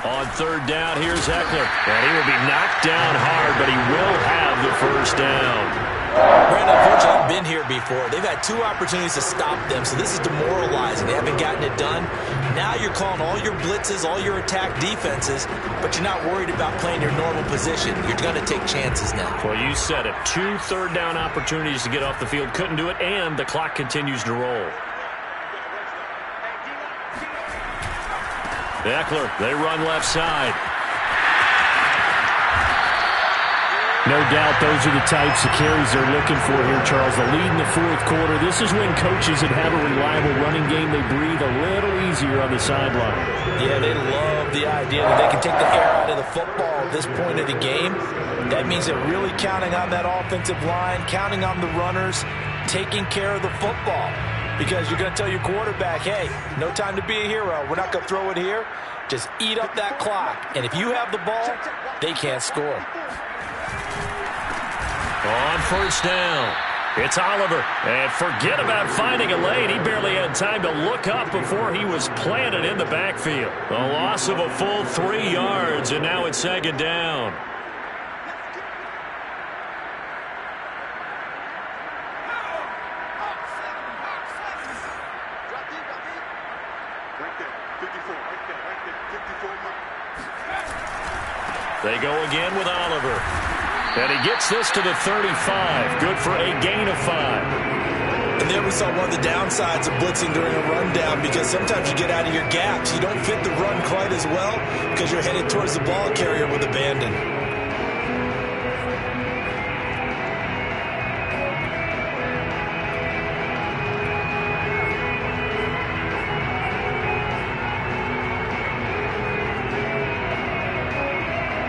On 3rd down, here's Eckler. And he will be knocked down hard, but he will have the first down. Brandon, unfortunately, I've been here before. They've had 2 opportunities to stop them, so this is demoralizing. They haven't gotten it done. Now you're calling all your blitzes, all your attack defenses, but you're not worried about playing your normal position. You're going to take chances now. Well, you said it. 2 3rd down opportunities to get off the field. Couldn't do it, and the clock continues to roll. Eckler, they run left side. No doubt those are the types of carries they're looking for here, Charles. The lead in the 4th quarter. This is when coaches that have a reliable running game, they breathe a little easier on the sideline. Yeah, they love the idea that they can take the air out of the football at this point of the game. That means they're really counting on that offensive line, counting on the runners, taking care of the football. Because you're going to tell your quarterback, hey, no time to be a hero. We're not going to throw it here. Just eat up that clock. And if you have the ball, they can't score. On 1st down, it's Oliver. And forget about finding a lane. He barely had time to look up before he was planted in the backfield. A loss of a full 3 yards, and now it's 2nd down. They go again with Oliver. And he gets this to the 35. Good for a gain of 5. And there we saw one of the downsides of blitzing during a rundown, because sometimes you get out of your gaps. You don't fit the run quite as well because you're headed towards the ball carrier with abandon.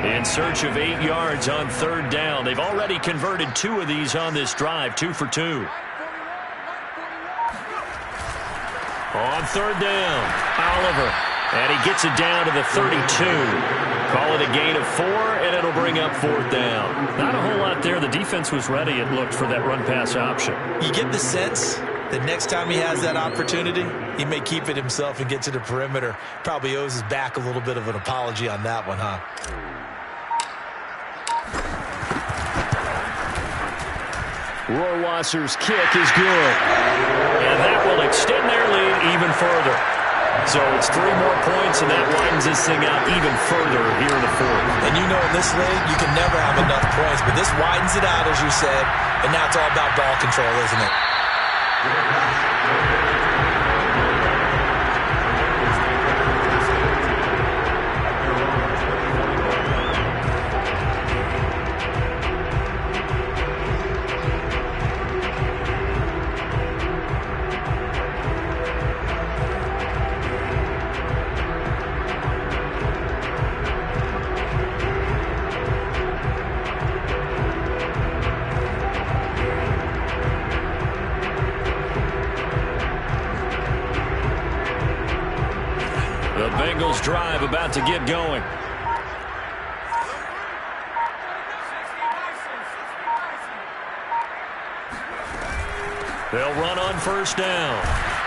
In search of 8 yards on 3rd down. They've already converted 2 of these on this drive, 2 for 2. On 3rd down, Oliver. And he gets it down to the 32. Call it a gain of 4, and it'll bring up 4th down. Not a whole lot there. The defense was ready, it looked, for that run-pass option. You get the sense that next time he has that opportunity, he may keep it himself and get to the perimeter. Probably owes his back a little bit of an apology on that one, huh? Rohrwasser's kick is good. And that will extend their lead even further. So it's 3 more points, and that widens this thing out even further here in the 4th. And you know in this league, you can never have enough points, but this widens it out, as you said, and now it's all about ball control, isn't it? Bengals drive about to get going. They'll run on 1st down.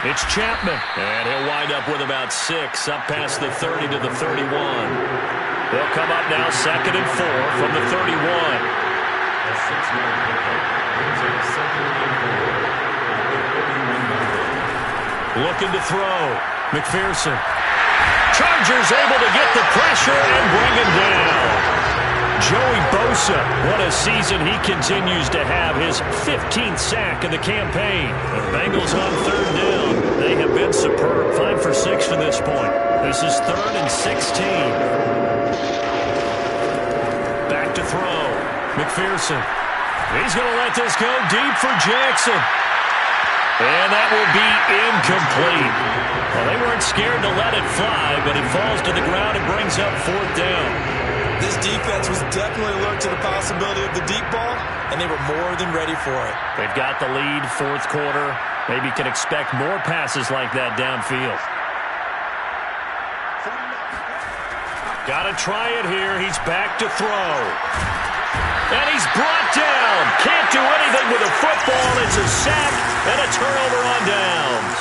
It's Chapman, and he'll wind up with about 6 up past the 30 to the 31. They'll come up now 2nd and 4 from the 31. Looking to throw. McPherson. Chargers able to get the pressure and bring him down. Joey Bosa, what a season he continues to have. His 15th sack of the campaign. The Bengals on 3rd down. They have been superb. 5 for 6 to this point. This is 3rd and 16. Back to throw. McPherson. He's going to let this go deep for Jackson. And that will be incomplete. Well, they weren't scared to let it fly, but it falls to the ground and brings up 4th down. This defense was definitely alert to the possibility of the deep ball, and they were more than ready for it. They've got the lead, 4th quarter. Maybe can expect more passes like that downfield. Got to try it here. He's back to throw. And he's brought down. Can't do anything with a football. It's a sack and a turnover on downs.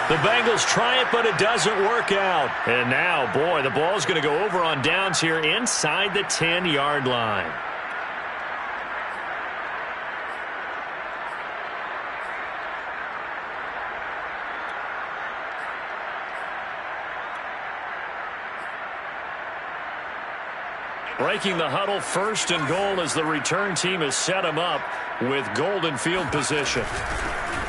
The Bengals try it, but it doesn't work out. And now, boy, the ball's going to go over on downs here inside the 10-yard line. Breaking the huddle, 1st and goal as the return team has set him up with golden field position.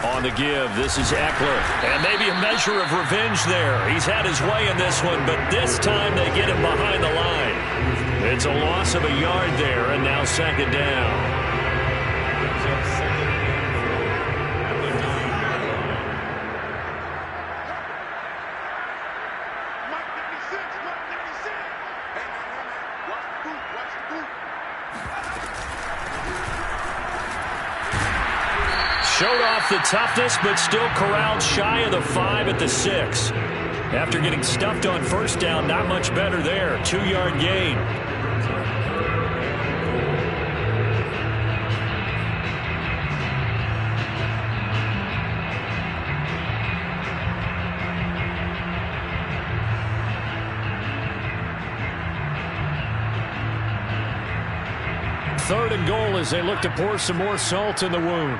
On the give, this is Eckler. And maybe a measure of revenge there. He's had his way in this one, but this time they get him behind the line. It's a loss of a yard there, and now 2nd down. Showed off the toughness, but still corralled shy of the 5 at the 6. After getting stuffed on 1st down, not much better there. 2-yard gain. Third and goal as they look to pour some more salt in the wound.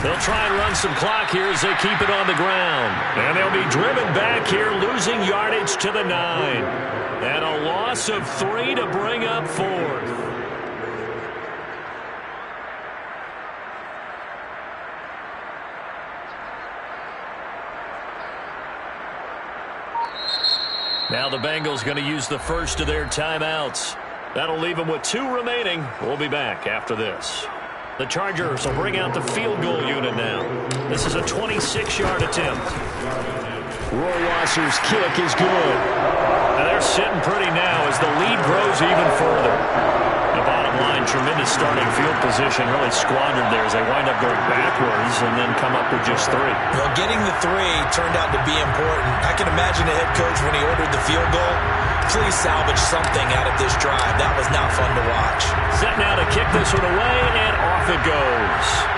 They'll try and run some clock here as they keep it on the ground. And they'll be driven back here, losing yardage to the 9. And a loss of 3 to bring up 4th. Now the Bengals going to use the first of their timeouts. That'll leave them with 2 remaining. We'll be back after this. The Chargers will bring out the field goal unit now. This is a 26-yard attempt. Rohrwasser's kick is good. Now they're sitting pretty now as the lead grows even further. The bottom line, tremendous starting field position, really squandered there as they wind up going backwards and then come up with just 3. Well, getting the 3 turned out to be important. I can imagine the head coach when he ordered the field goal. Please salvage something out of this drive. That was not fun to watch. Set now to kick this one away, and off it goes.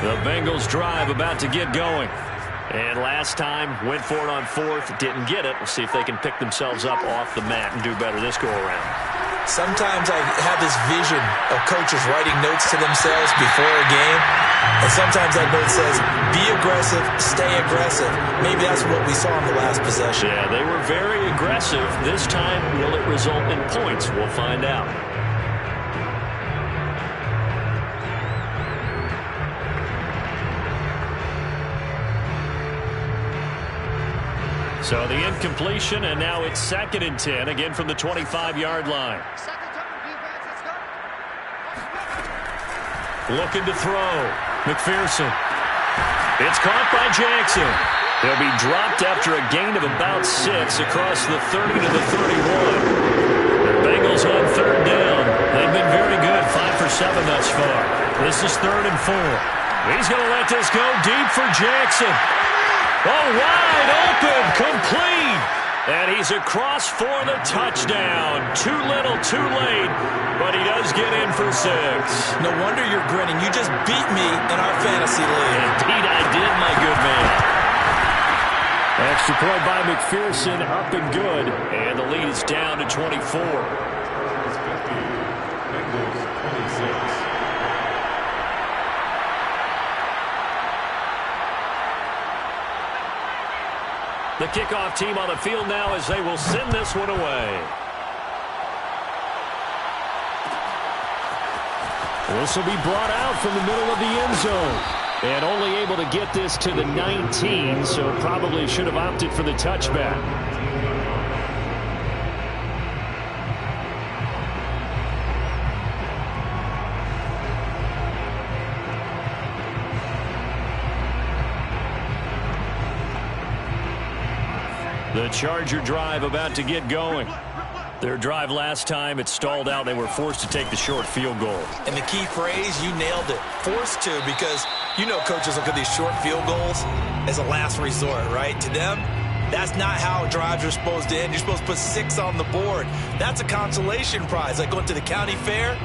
The Bengals drive about to get going. And last time, went for it on 4th, didn't get it. We'll see if they can pick themselves up off the mat and do better this go-around. Sometimes I have this vision of coaches writing notes to themselves before a game. And sometimes that note says, be aggressive, stay aggressive. Maybe that's what we saw in the last possession. Yeah, they were very aggressive. This time, will it result in points? We'll find out. So the incompletion, and now it's 2nd and 10, again from the 25-yard line. Looking to throw. McPherson. It's caught by Jackson. He'll be dropped after a gain of about 6 across the 30 to the 31. The Bengals on 3rd down. They've been very good, 5 for 7 thus far. This is 3rd and 4. He's going to let this go deep for Jackson. Oh, wide open, complete. And he's across for the touchdown. Too little, too late, but he does get in for 6. No wonder you're grinning. You just beat me in our fantasy league. Indeed I did, my good man. Extra point by McPherson, up and good. And the lead is down to 24. Bengals 26. The kickoff team on the field now as they will send this one away. This will be brought out from the middle of the end zone. And only able to get this to the 19, so probably should have opted for the touchback. The Charger drive about to get going. Their drive last time, it stalled out. They were forced to take the short field goal. And the key phrase, you nailed it. Forced to, because you know coaches look at these short field goals as a last resort, right? To them, that's not how drives are supposed to end. You're supposed to put 6 on the board. That's a consolation prize, like going to the county fair.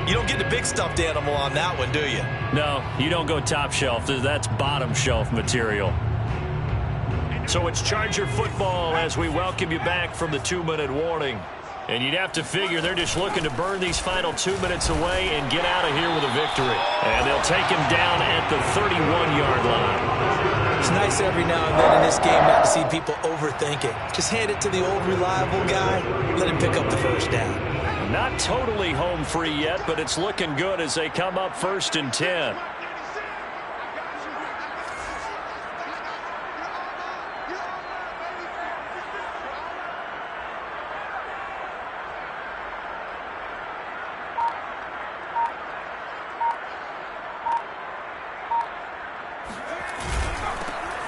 You don't get the big stuffed animal on that one, do you? No, you don't go top shelf. That's bottom shelf material. So it's Charger football as we welcome you back from the 2-minute warning. And you'd have to figure they're just looking to burn these final 2 minutes away and get out of here with a victory. And they'll take him down at the 31-yard line. It's nice every now and then in this game not to see people overthink it. Just hand it to the old reliable guy, let him pick up the first down. Not totally home free yet, but it's looking good as they come up 1st and 10.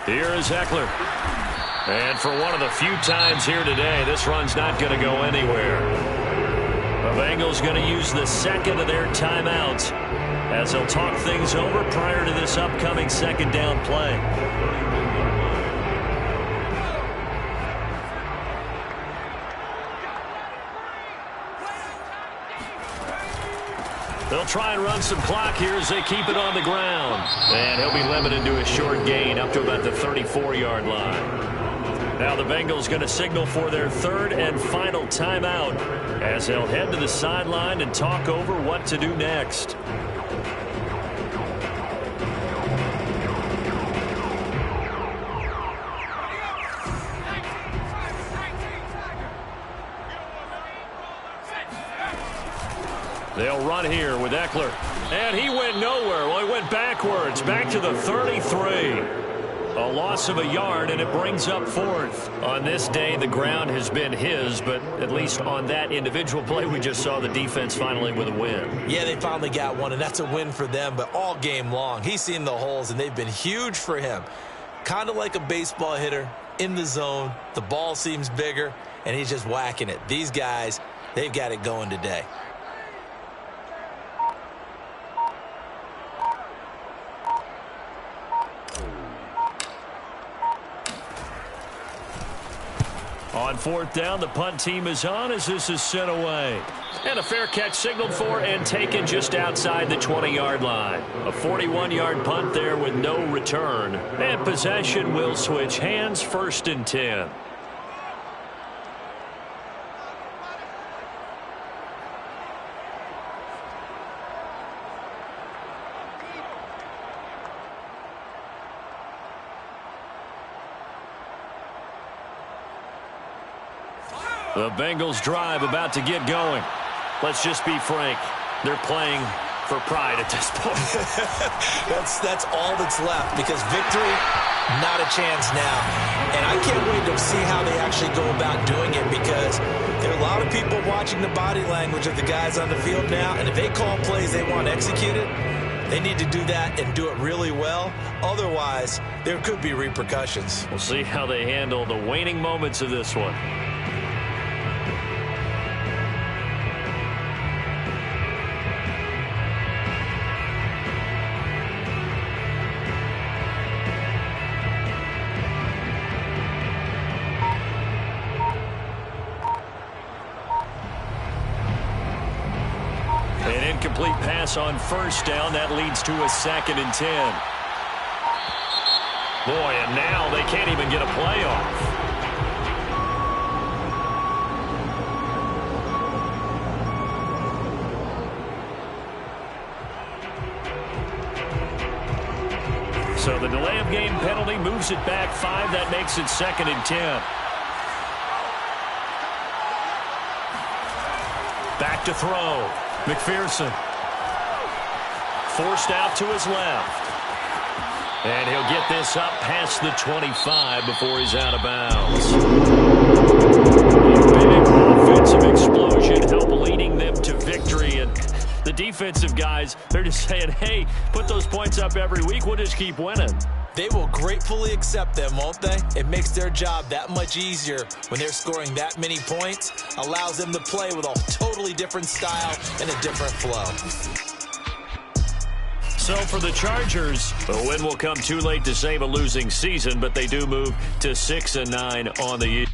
Here is Eckler. And for one of the few times here today, this run's not going to go anywhere. A Bengals going to use the second of their timeouts as they'll talk things over prior to this upcoming second down play. They'll try and run some clock here as they keep it on the ground. And he'll be limited to a short gain up to about the 34-yard line. Now the Bengals going to signal for their third and final timeout as they'll head to the sideline and talk over what to do next. They'll run here with Eckler. And he went nowhere. Well, he went backwards, back to the 33. A loss of a yard, and it brings up fourth. On this day, the ground has been his, but at least on that individual play, we just saw the defense finally with a win. Yeah, they finally got one, and that's a win for them, but all game long, he's seen the holes, and they've been huge for him. Kind of like a baseball hitter in the zone. The ball seems bigger, and he's just whacking it. These guys, they've got it going today. On fourth down, the punt team is on as this is sent away. And a fair catch signaled for and taken just outside the 20-yard line. A 41-yard punt there with no return. And possession will switch hands, 1st and 10. The Bengals drive about to get going. Let's just be frank. They're playing for pride at this point. That's all that's left, because victory, not a chance now. And I can't wait to see how they actually go about doing it, because there are a lot of people watching the body language of the guys on the field now, and if they call plays they want executed, they need to do that and do it really well. Otherwise, there could be repercussions. We'll see how they handle the waning moments of this one. Incomplete pass on first down. That leads to a 2nd and 10. Boy, and now they can't even get a play off. So the delay of game penalty moves it back 5. That makes it 2nd and 10. Back to throw. McPherson forced out to his left. And he'll get this up past the 25 before he's out of bounds. A big offensive explosion help leading them to victory. And the defensive guys, they're just saying, hey, put those points up every week. We'll just keep winning. They will gratefully accept them, won't they? It makes their job that much easier when they're scoring that many points. Allows them to play with a totally different style and a different flow. So for the Chargers, the win will come too late to save a losing season, but they do move to 6-9 on the year.